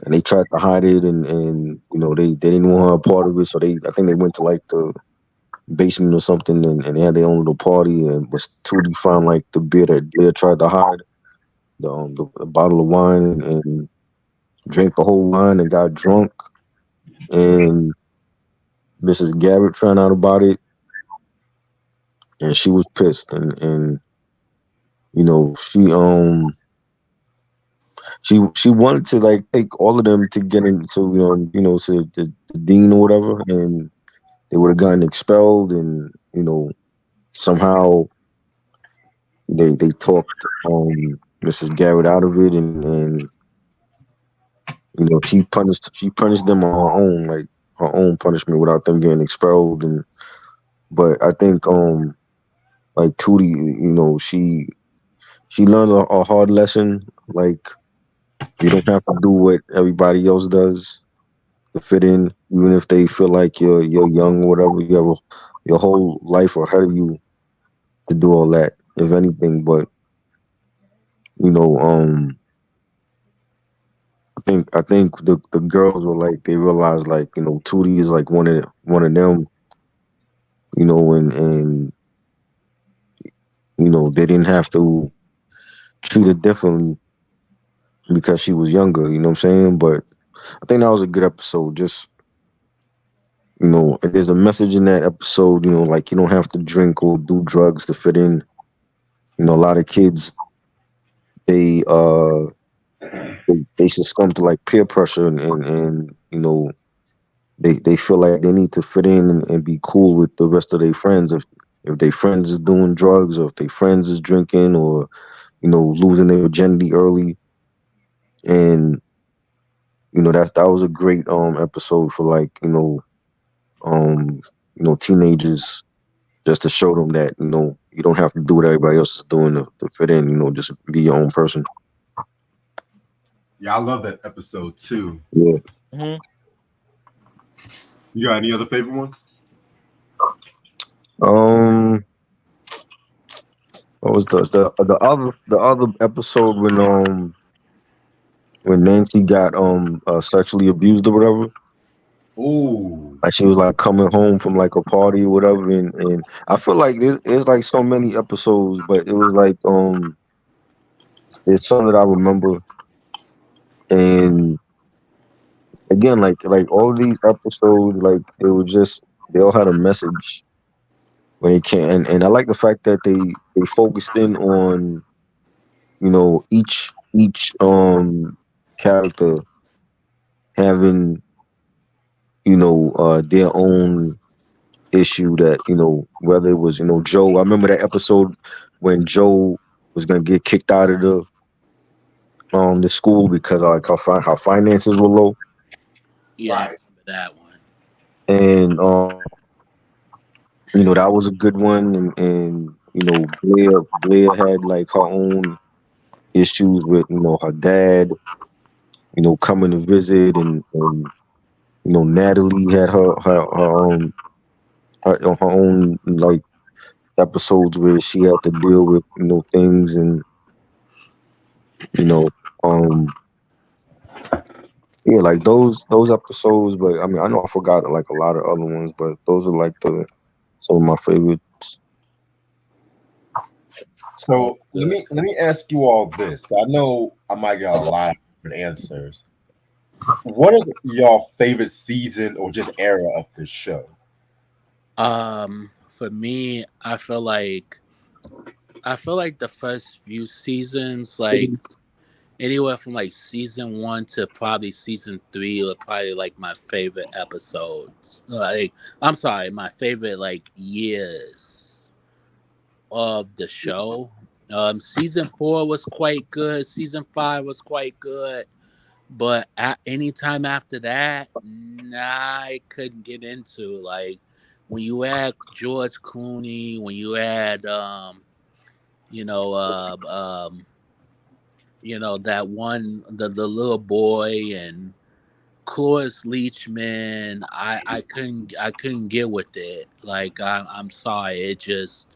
and they tried to hide it, and they didn't want her a part of it, so I think they went to like the basement or something, and they had their own little party, and was Tootie found like the beer that Blair tried to hide, the bottle of wine, and drank the whole wine and got drunk, and Mrs. Garrett found out about it, and she was pissed, and she wanted to like take all of them to get into to the dean or whatever, and they would have gotten expelled, and somehow they talked Mrs. Garrett out of it, and she punished them on her own, like her own punishment without them getting expelled. And but I think like Tootie, she learned a hard lesson. Like you don't have to do what everybody else does to fit in, even if they feel like you're young or whatever. You have your whole life ahead of you to do all that, if anything. But you know, I think the girls were like they realized like Tootie is like one of them, and they didn't have to treat her differently because she was younger. You know what I'm saying? But I think that was a good episode. Just there's a message in that episode. Like you don't have to drink or do drugs to fit in. A lot of kids they they succumb to like peer pressure and they feel like they need to fit in and be cool with the rest of their friends. If their friends is doing drugs or if their friends is drinking or losing their virginity early, and that was a great episode for like um teenagers, just to show them that you don't have to do what everybody else is doing to fit in. Just be your own person. Yeah, I love that episode too. Yeah. Mm-hmm. You got any other favorite ones? Um. What was the other episode when Nancy got sexually abused or whatever? Ooh. Like she was like coming home from like a party or whatever, and I feel like there's like so many episodes, but it was like there's some that I remember, and again like all of these episodes, like they all had a message when it came, and I like the fact that they focused in on each character having their own issue, that whether it was Joe. I remember that episode when Joe was gonna get kicked out of the school because like how finances were low, Yeah, I Right. remember that one. and that was a good one, and Blair had like her own issues with her dad coming to visit, and Natalie had her own like episodes where she had to deal with things, and you know um yeah, like those episodes. But I mean, I know I forgot like a lot of other ones, but those are like some of my favorite. So let me ask you all this. I know I might get a lot of different answers. What is your favorite season or just era of this show? For me, I feel like the first few seasons, like anywhere from like season one to probably season three, are probably like my favorite episodes. Like, I'm sorry, my favorite like years of the show. Season four was quite good. Season five was quite good. But at any time after that, nah, I couldn't get into like when you add George Clooney, when you add you know, that one, the little boy and Cloris Leachman. I couldn't get with it. Like I'm sorry, it just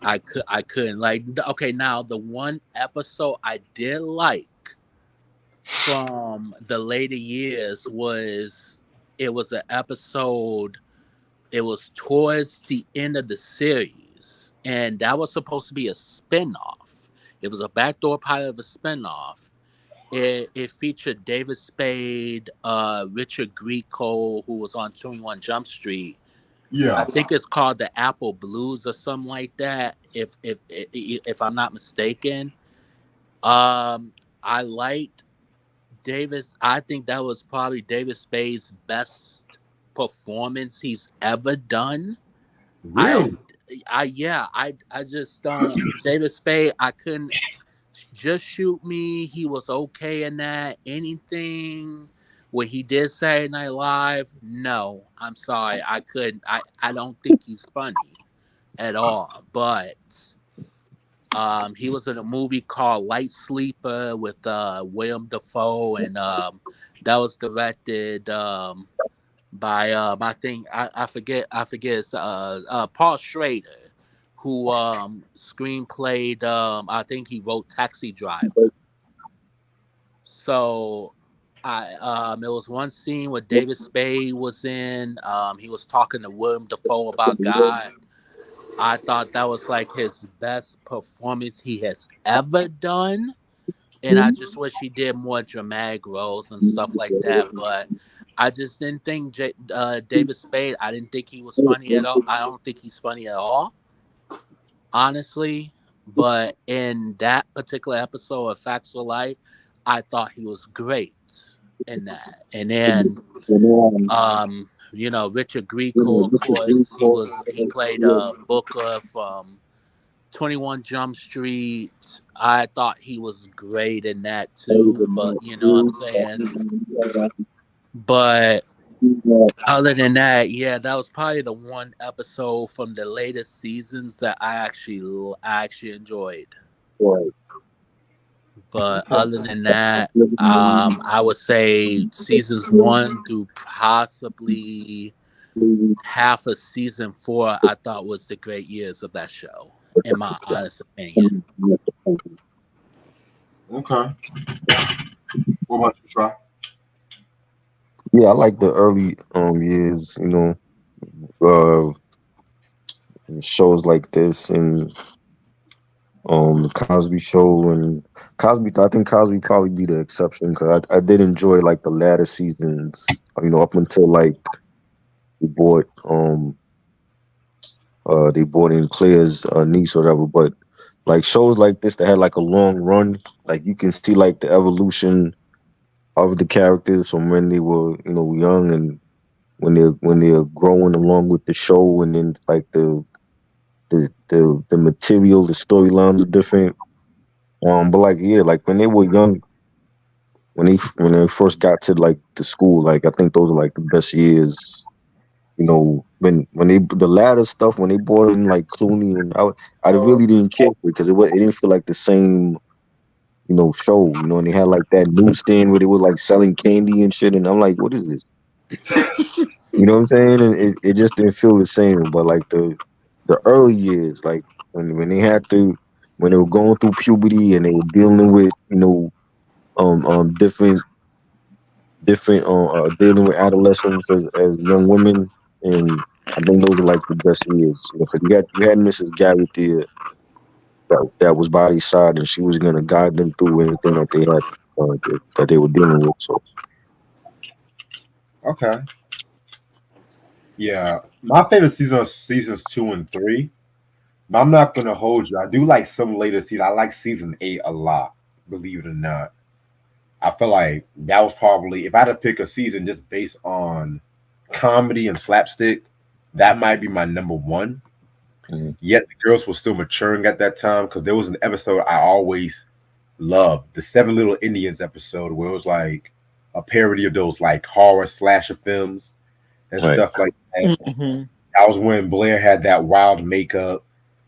I couldn't like. Okay, now the one episode I did like from the later years was, it was an episode, it was towards the end of the series, and that was supposed to be a spin-off. It was a backdoor pilot of a spin-off. It featured David Spade, Richard Grieco, who was on 21 Jump Street. I Yeah. think it's called the Apple Blues or something like that, if I'm not mistaken. I liked Davis. I think that was probably David Spade's best performance he's ever done. I Really? I just don't. David Spade, I couldn't. Just Shoot Me. He was okay in that. Anything what he did Saturday Night Live? No, I'm sorry, I couldn't. I don't think he's funny at all. But he was in a movie called Light Sleeper with William Dafoe, and that was directed by I forget it's Paul Schrader, who screenplayed I think he wrote Taxi Driver. So it was one scene where David Spade was in. He was talking to William Dafoe about God. I thought that was like his best performance he has ever done. And I just wish he did more dramatic roles and stuff like that. But I just didn't think David Spade, I didn't think he was funny at all. I don't think he's funny at all, honestly. But in that particular episode of Facts of Life, I thought he was great in that. And then, Richard Grieco, of course, he played Booker from 21 Jump Street. I thought he was great in that too, but you know what I'm saying? But other than that, yeah, that was probably the one episode from the latest seasons that I actually enjoyed. But other than that, I would say seasons 1 through possibly half of season 4, I thought was the great years of that show, in my honest opinion. Okay. What about you, Try? Yeah, I like the early years, uh shows like this and the Cosby Show and Cosby. I think Cosby probably be the exception because I did enjoy like the latter seasons, up until like they bought in Claire's niece or whatever. But like shows like this that had like a long run, like you can see like the evolution of the characters from when they were young and when they're growing along with the show, and then like the material, the storylines are different. But like like when they were young, when they first got to like the school, like I think those are like the best years. When they the latter stuff when they brought in like Clooney, and I really didn't care because it didn't feel like the same show. And they had like that newsstand where they were like selling candy and shit, and I'm like, what is this? You know what I'm saying? And it just didn't feel the same. But like the early years, like when they had to, when they were going through puberty and they were dealing with different dealing with adolescents as young women, and I think those are like the best years. Because you had Mrs. Garrett there that was by their side, and she was gonna guide them through anything that they had that they were dealing with. So Okay. Yeah. My favorite season are seasons 2 and 3. But I'm not gonna hold you. I do like some later seasons. I like season 8 a lot, believe it or not. I feel like that was probably, if I had to pick a season just based on comedy and slapstick, that might be my number one. Yet the girls were still maturing at that time because there was an episode I always loved, the Seven Little Indians episode, where it was like a parody of those like horror slasher films and Right. stuff like that. That was when Blair had that wild makeup.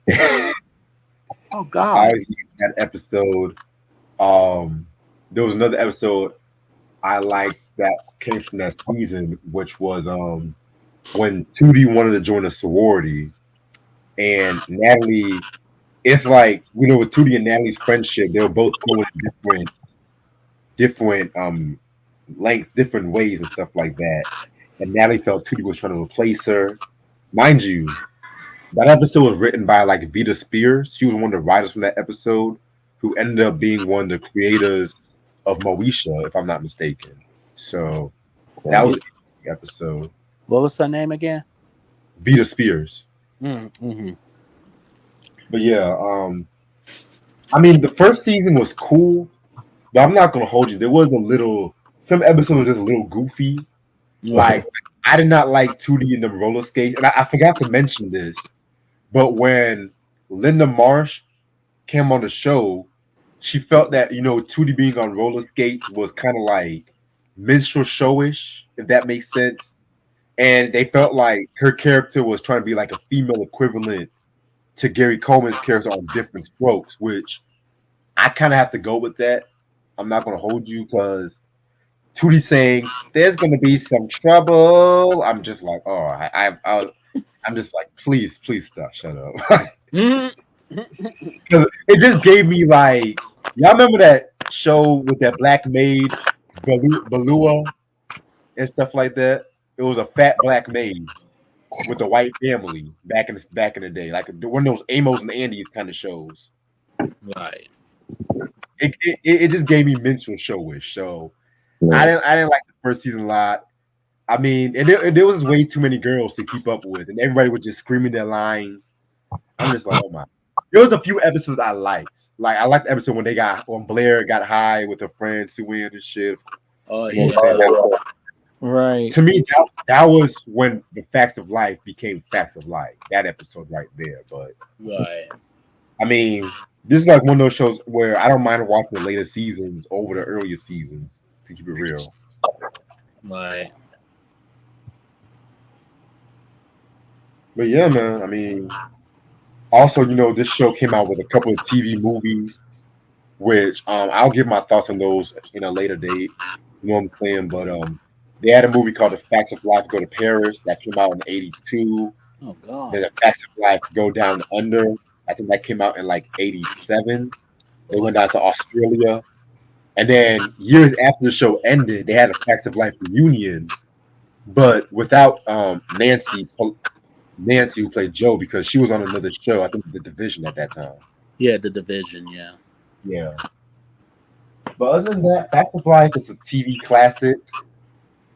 Oh God! I always used that episode. There was another episode I liked that came from that season, which was when Tootie wanted to join a sorority, and Natalie. It's like, with Tootie and Natalie's friendship, they were both going different length, different ways and stuff like that. And Natalie felt Tootie was trying to replace her. Mind you, that episode was written by like Vita Spears. She was one of the writers from that episode, who ended up being one of the creators of Moesha, if I'm not mistaken. So that was an interesting episode. What was her name again? Vita Spears. Mm-hmm. But yeah, I mean, the first season was cool, but I'm not gonna hold you. There was some episodes were just a little goofy. Like I did not like 2D in the roller skates, and I forgot to mention this. But when Linda Marsh came on the show, she felt that Tootie being on roller skates was kind of like minstrel showish, if that makes sense. And they felt like her character was trying to be like a female equivalent to Gary Coleman's character on Different Strokes, which I kind of have to go with that. I'm not going to hold you because Tootie saying there's going to be some trouble. I'm just like, oh, I'm just like, please stop, shut up. It just gave me like, y'all remember that show with that black maid, Balua and stuff like that? It was a fat black maid with a white family back in the day, like one of those Amos and Andy's kind of shows. Right. It just gave me minstrel showish. So I didn't like the first season a lot. I mean, there was way too many girls to keep up with, and everybody was just screaming their lines. I'm just like, oh my. There was a few episodes I liked. Like I liked the episode when Blair got high with her friend Sue Ann and shit. Oh You know yeah. what I'm saying? Right. To me, that was when the facts of life became facts of life. That episode right there. But Right. I mean, this is like one of those shows where I don't mind watching the later seasons over the earlier seasons. To keep it real. Right. But yeah, man. I mean, also, this show came out with a couple of TV movies, which I'll give my thoughts on those in a later date. You know what I'm saying? But they had a movie called The Facts of Life Go to Paris that came out in '82. Oh God. Then The Facts of Life Go Down Under. I think that came out in like '87. They went down to Australia. And then years after the show ended, they had a Facts of Life reunion, but without Nancy who played Joe because she was on another show. I think The Division at that time. Yeah, The Division. Yeah. Yeah. But other than that, Facts of Life is a TV classic.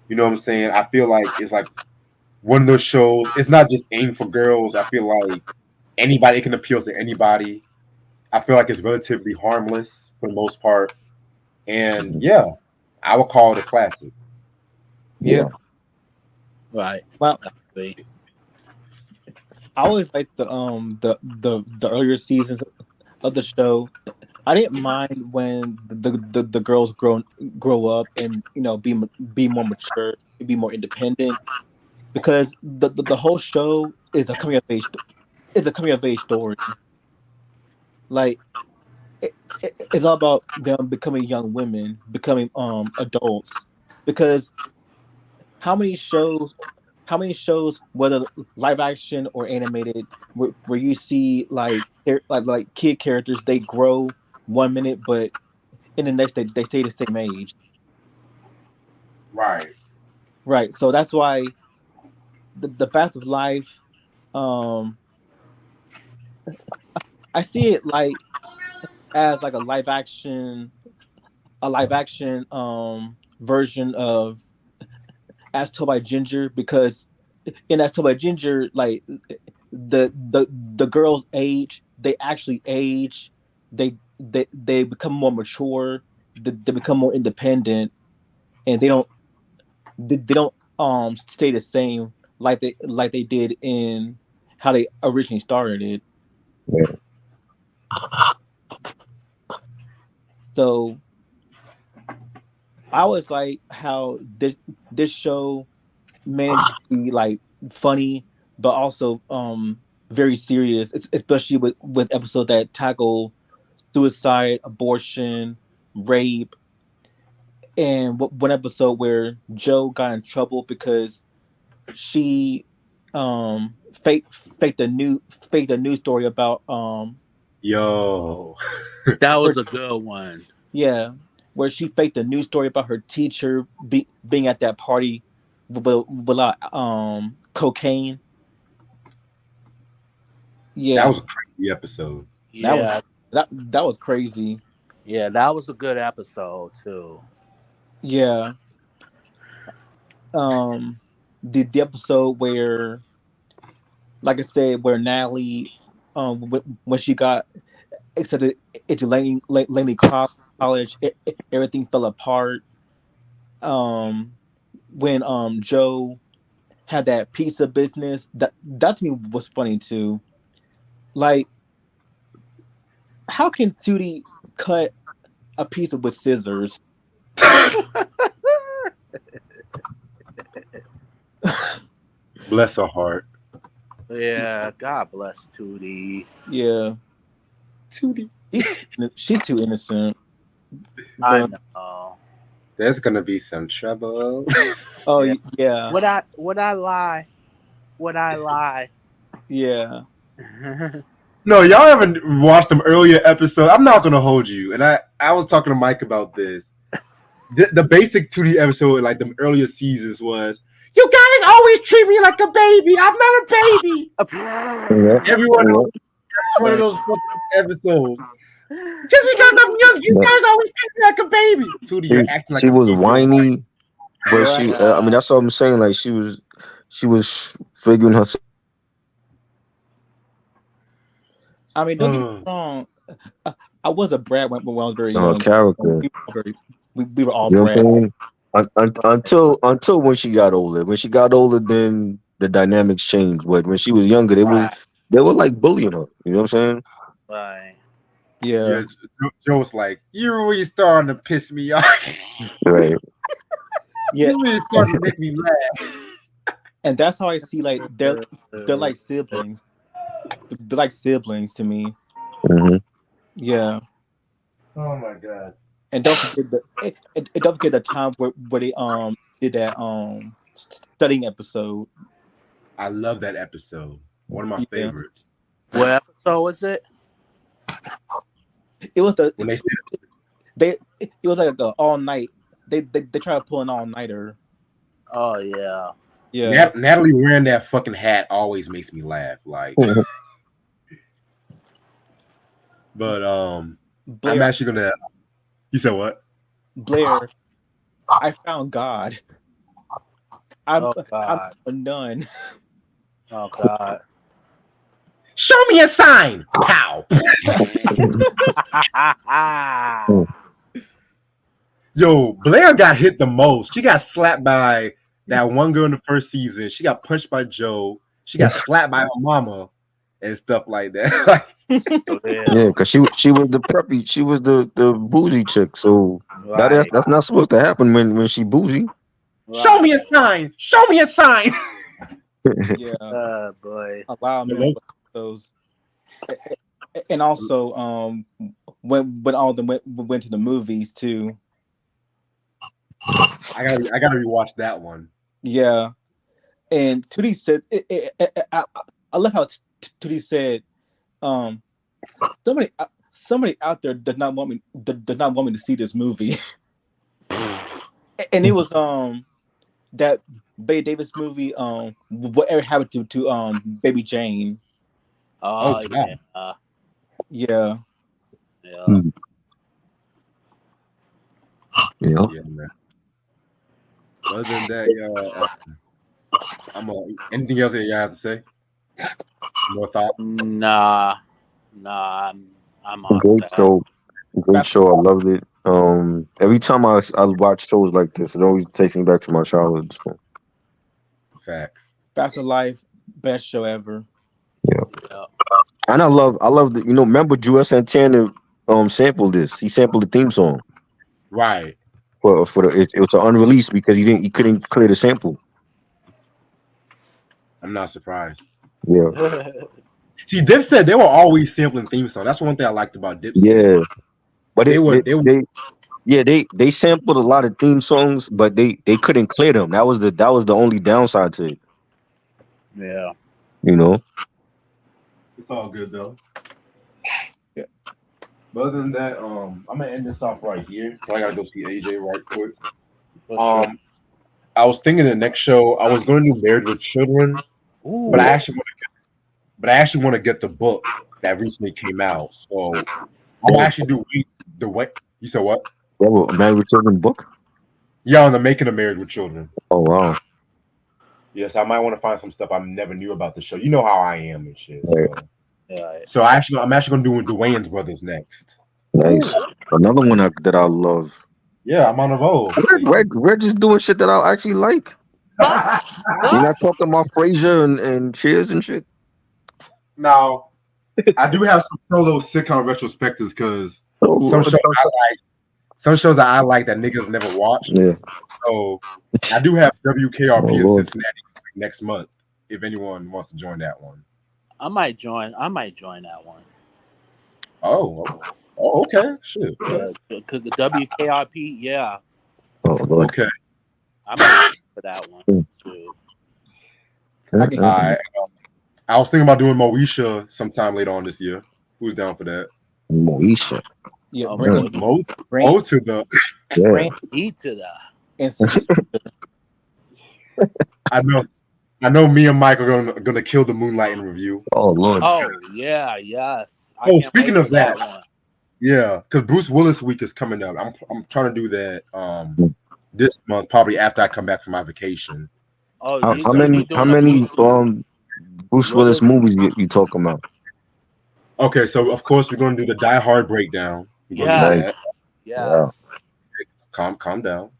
You know what I'm saying? I feel like it's like one of those shows. It's not just aimed for girls. I feel like anybody can appeal to anybody. I feel like it's relatively harmless for the most part. And yeah, I would call it a classic. Yeah. Right. Well, Exactly. I always liked the earlier seasons of the show. I didn't mind when the girls grow up and be more mature, be more independent, because the whole show is a coming of age story. Like it's all about them becoming young women, becoming adults. Because how many shows whether live action or animated, where you see like kid characters, they grow 1 minute, but in the next they stay the same age. Right. Right. So that's why the fact of life, um I see it like as like a live action version of As Told by Ginger, because in As Told by Ginger, like the girls age, they actually age, they become more mature, they become more independent, and they don't stay the same like they did in how they originally started it. So I always like how this show managed to be like funny, but also very serious, especially with episodes that tackle suicide, abortion, rape, and one episode where Joe got in trouble because she faked a news story about Yo. That where, was a good one. yeah, where she faked a news story about her teacher being at that party without cocaine. That Yeah, was a crazy episode. that was Yeah. that was crazy. Yeah, that was a good episode too. Yeah. um the episode where, like I said, where Natalie when she got accepted into Langley College, everything fell apart. When Joe had that pizza business, that to me was funny too. Like, how can Tootie cut a pizza with scissors? Bless her heart. Yeah, God bless Tootie. Yeah, Tootie. she's too innocent. I But, know. There's gonna be some trouble. oh Yeah. yeah, Would I lie? Would I lie? yeah. No, y'all haven't watched them earlier episodes. I'm not gonna hold you. And I was talking to Mike about this. The basic 2D episode, like the earlier seasons, was you guys always treat me like a baby. I'm not a baby. Everyone else, one of those fucking episodes. Just because I'm young, you guys always treat me like a baby. Tootie, you're acting like she a was baby. whiny, but Right. she. I mean, that's what I'm saying. Like she was figuring herself. I mean, don't get me wrong. I was a brat when I was very young. Character. We were all You know what brats. I'm saying? Until when she got older. When she got older, then the dynamics changed. But when she was younger, they were like bullying her. You know what I'm saying? Right. Yeah. Joe's like, you're really starting to piss me off. Right. Yeah. You're really starting to make me laugh. And that's how I see, like, they're like siblings. They're like siblings to me. Mm-hmm. Yeah. Oh my god. And don't forget the time where they did that studying episode. I love that episode. One of my favorites. What episode was it? It was When they it was like a all night. They try to pull an all nighter. Oh yeah. Yeah. Natalie wearing that fucking hat always makes me laugh. Like, but Blair, I'm actually gonna. You said what? Blair, I found God. I'm God. a nun. Oh God. Show me a sign. Pow. Yo, Blair got hit the most. She got slapped by that one girl in the first season. She got punched by Joe. She got slapped by her mama and stuff like that. Yeah, because she was the preppy. She was the bougie chick. So that's not supposed to happen when she bougie. Right. Show me a sign. Show me a sign. Yeah. Boy. Allow me those. And also, when all of them went to the movies too. I gotta rewatch that one. Yeah, and Tootie said, I love how Tootie said, somebody out there does not want me to see this movie, and it was that Bette Davis movie, Whatever Happened to Baby Jane. Oh yeah. Yeah. Yeah, man. Other than that, anything else that you have to say? More thoughts? Nah, I'm all Great set. show. Great show. I loved it. Every time I watch shows like this, it always takes me back to my childhood. So. Facts. Facts of Life, best show ever. Yeah. And I love the, remember Joe Santana sampled this. He sampled the theme song. Right. For it was an unreleased because he couldn't clear the sample. I'm not surprised. Yeah. See, Dipset, they were always sampling theme songs. That's one thing I liked about Dipset. Yeah. But they sampled a lot of theme songs, but they couldn't clear them. That was the only downside to it. Yeah. It's all good though. Yeah. But other than that, I'm gonna end this off right here. So I gotta go see AJ right quick. I was thinking the next show I was gonna do Married with Children, but I actually want to get the book that recently came out. So I'm actually do the way. You said what? Yeah, well, Married with Children book. Yeah, on the making of Married with Children. Oh wow. Yes, I might want to find some stuff I never knew about the show. You know how I am and shit. Right. So I'm actually gonna do Dwayne's Brothers next. Nice. Another one that I love. Yeah, I'm on a roll. We're just doing shit that I actually like. You're not talking about Frasier and Cheers and shit. No, I do have some solo sitcom retrospectives because Oh, some Lord. shows I like, some shows that I like that niggas never watched. Yeah. So I do have WKRP Oh, in Lord. Cincinnati next month. If anyone wants to join that one. I might join that one. Oh, okay. Shit. Yeah, because the WKRP, yeah, Oh, Lord. Okay. I might for that one too. I can- All right. I was thinking about doing Moesha sometime later on this year. Who's down for that? Moesha. Yeah, Oh, bring Mo to the. Yeah. Brand E to the. and six. I know. Me and Mike are gonna kill the Moonlighting review. Oh, Lord. Oh yeah, yes. I Oh, can't speaking wait of for that, one. yeah, because Bruce Willis week is coming up. I'm trying to do that this month, probably after I come back from my vacation. Oh, How you many doing a Bruce Willis movies you talking about? Okay, so of course we're gonna do the Die Hard breakdown. We're gonna do Yes, that. yes. Calm down.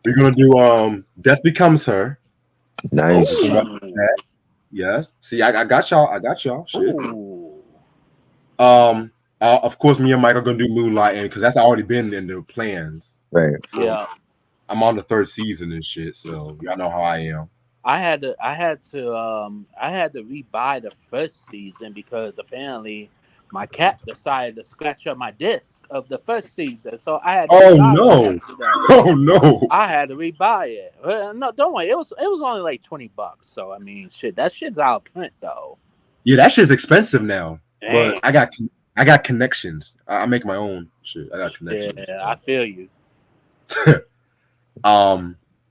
We're gonna do Death Becomes Her. Nice. Ooh. Yes. See, I got y'all. Shit. Ooh. Of course, me and Mike are gonna do Moonlighting because that's already been in the plans. Right. Yeah. I'm on the 3rd season and shit, so y'all know how I am. I had to rebuy the first season because apparently my cat decided to scratch up my disc of the first season, so I had to Oh rebuy no! it today. Oh no! I had to rebuy it. No, don't worry. It was only like $20. So I mean, shit, that shit's out of print though. Yeah, that shit's expensive now. Damn. But I got connections. I make my own shit. I got connections. Yeah, I feel you.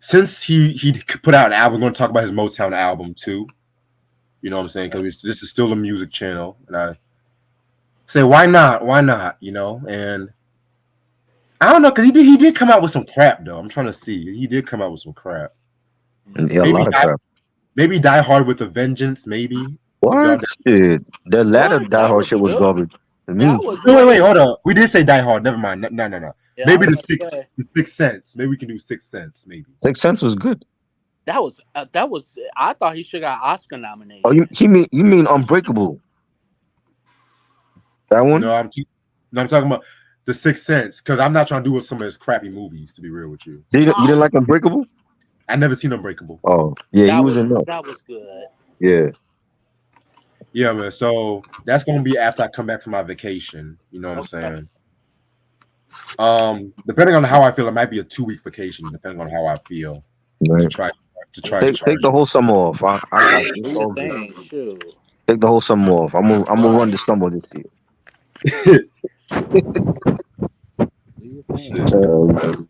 Since he put out an album, we're gonna talk about his Motown album too. You know what I'm saying? Because this is still a music channel, and I say why not? Why not? You know, and I don't know because he did come out with some crap though. I'm trying to see. He did come out with some crap. Yeah, a lot of crap. Maybe Die Hard with a Vengeance. Maybe. What shit? The latter What? Die That Hard was shit was good. garbage to me. That was Wait, hold on. We did say Die Hard. Never mind. No. Yeah, Maybe I the was gonna say, Sixth Sense. Maybe we can do Sixth Sense. Maybe. Sixth Sense was good. that was I thought he should got Oscar nominated. Oh, you mean Unbreakable? That one? No, I'm talking about the Sixth Sense because I'm not trying to do some of his crappy movies. To be real with you, You didn't like Unbreakable? I never seen Unbreakable. Oh, yeah, he was in that. That was good. Yeah. Yeah, man. So that's gonna be after I come back from my vacation. You know what I'm saying? Depending on how I feel, it might be a 2-week vacation, depending on how I feel. Right. To try Take the whole summer off. I got you. It's Do all your good. thing, shoot. Take the whole summer off. I'm gonna run the summer this year. Do your thing.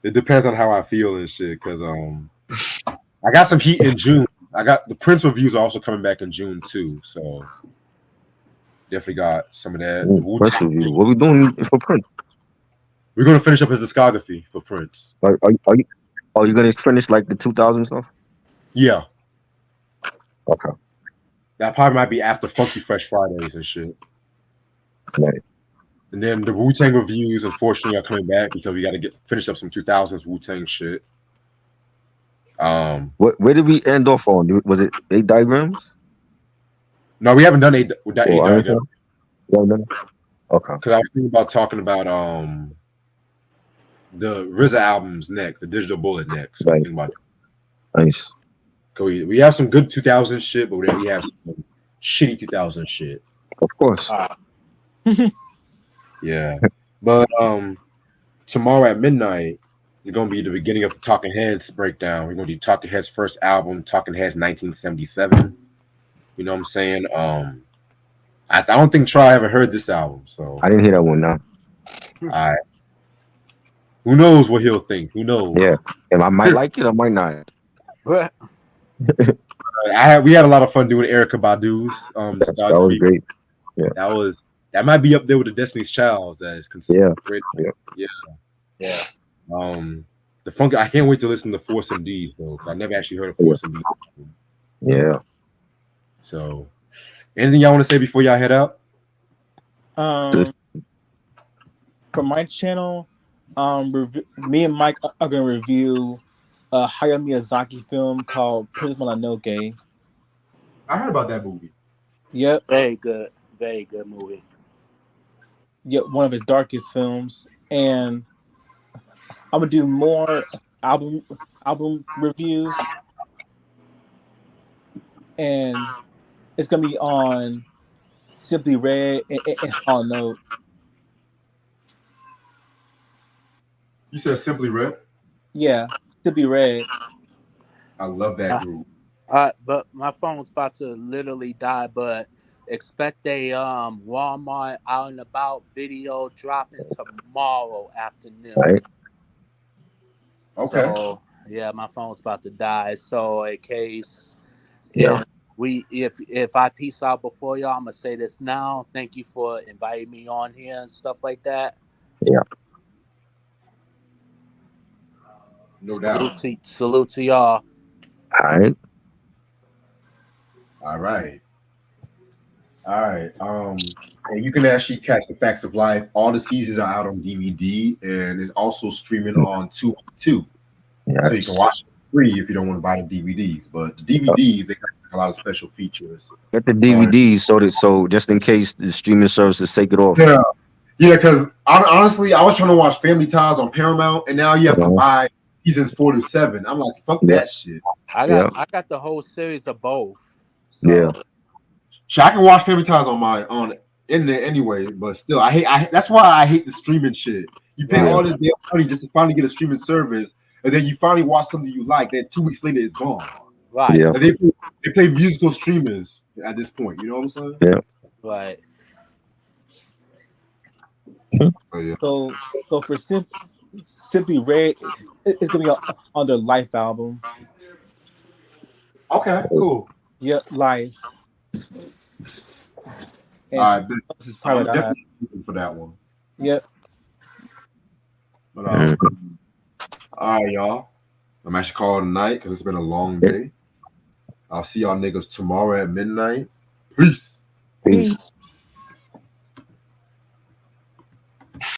It depends on how I feel and shit. Cause I got some heat in June. I got the Prince reviews are also coming back in June too. So definitely got some of that. Prince review. What we doing for Prince? We're gonna finish up his discography for Prince. Are you gonna finish like the 2000 stuff? Yeah. Okay. That probably might be after Funky Fresh Fridays and shit. Right. And then the Wu-Tang reviews, unfortunately, are coming back because we got to finish up some 2000s Wu-Tang shit. Where did we end off on? Was it 8 diagrams? No, we haven't done eight diagrams. Okay. Because I was thinking about talking about the RZA albums next, the Digital Bullet next. Right. About Nice. we have some good 2000 shit, but then we have some shitty 2000 shit. Of course. Yeah. But tomorrow at midnight is gonna be the beginning of the Talking Heads breakdown. We're gonna do Talking Heads' first album, Talking Heads 1977. You know what I'm saying? I don't think Troy ever heard this album, so I didn't hear that one now. Alright. Who knows what he'll think? Who knows? Yeah. And I might like it, I might not. We had a lot of fun doing Erykah Badu's That was great. Yeah. That might be up there with the Destiny's Child as considered. Yeah. The funk. I can't wait to listen to Force MD though. I never actually heard of Force MD. Yeah. So, anything y'all want to say before y'all head out? For my channel, me and Mike are gonna review a Hayao Miyazaki film called Princess Mononoke. I heard about that movie. Yep. Very good movie. Yep. One of his darkest films, and I'm gonna do more album reviews, and it's gonna be on Simply Red and Hall Note. You said Simply Red? Yeah, Simply Red. I love that group. But my phone's about to literally die. But expect a Walmart out and about video dropping tomorrow afternoon. Right. Okay. So yeah, my phone's about to die. So in case Yeah. if I peace out before y'all, I'm gonna say this now. Thank you for inviting me on here and stuff like that. Yeah. No doubt. Salute to y'all. All right. All right. All right. And you can actually catch The Facts of Life. All the seasons are out on DVD and it's also streaming on 2. Yes. So you can watch it free if you don't want to buy the DVDs. But the DVDs, they got a lot of special features. Get the DVDs so just in case the streaming services take it off. Yeah. Yeah, because honestly, I was trying to watch Family Ties on Paramount, and now you have to buy seasons 4 to 7. I'm like, fuck that shit. I got the whole series of both. So. Yeah. So I can watch Family Ties on internet anyway, but still, I hate. That's why I hate the streaming shit. You pay all this damn money just to finally get a streaming service, and then you finally watch something you like. Then 2 weeks later, it's gone. Right. Yeah. And they play musical streamers at this point. You know what I'm saying? Yeah. Right. So for Simply Red, it's gonna be on their Life album. Okay, cool. Yep, Life. And All right, I'm definitely looking for that one. Yep. But all right, y'all. I'm actually calling tonight because it's been a long day. I'll see y'all niggas tomorrow at midnight. Peace. Peace.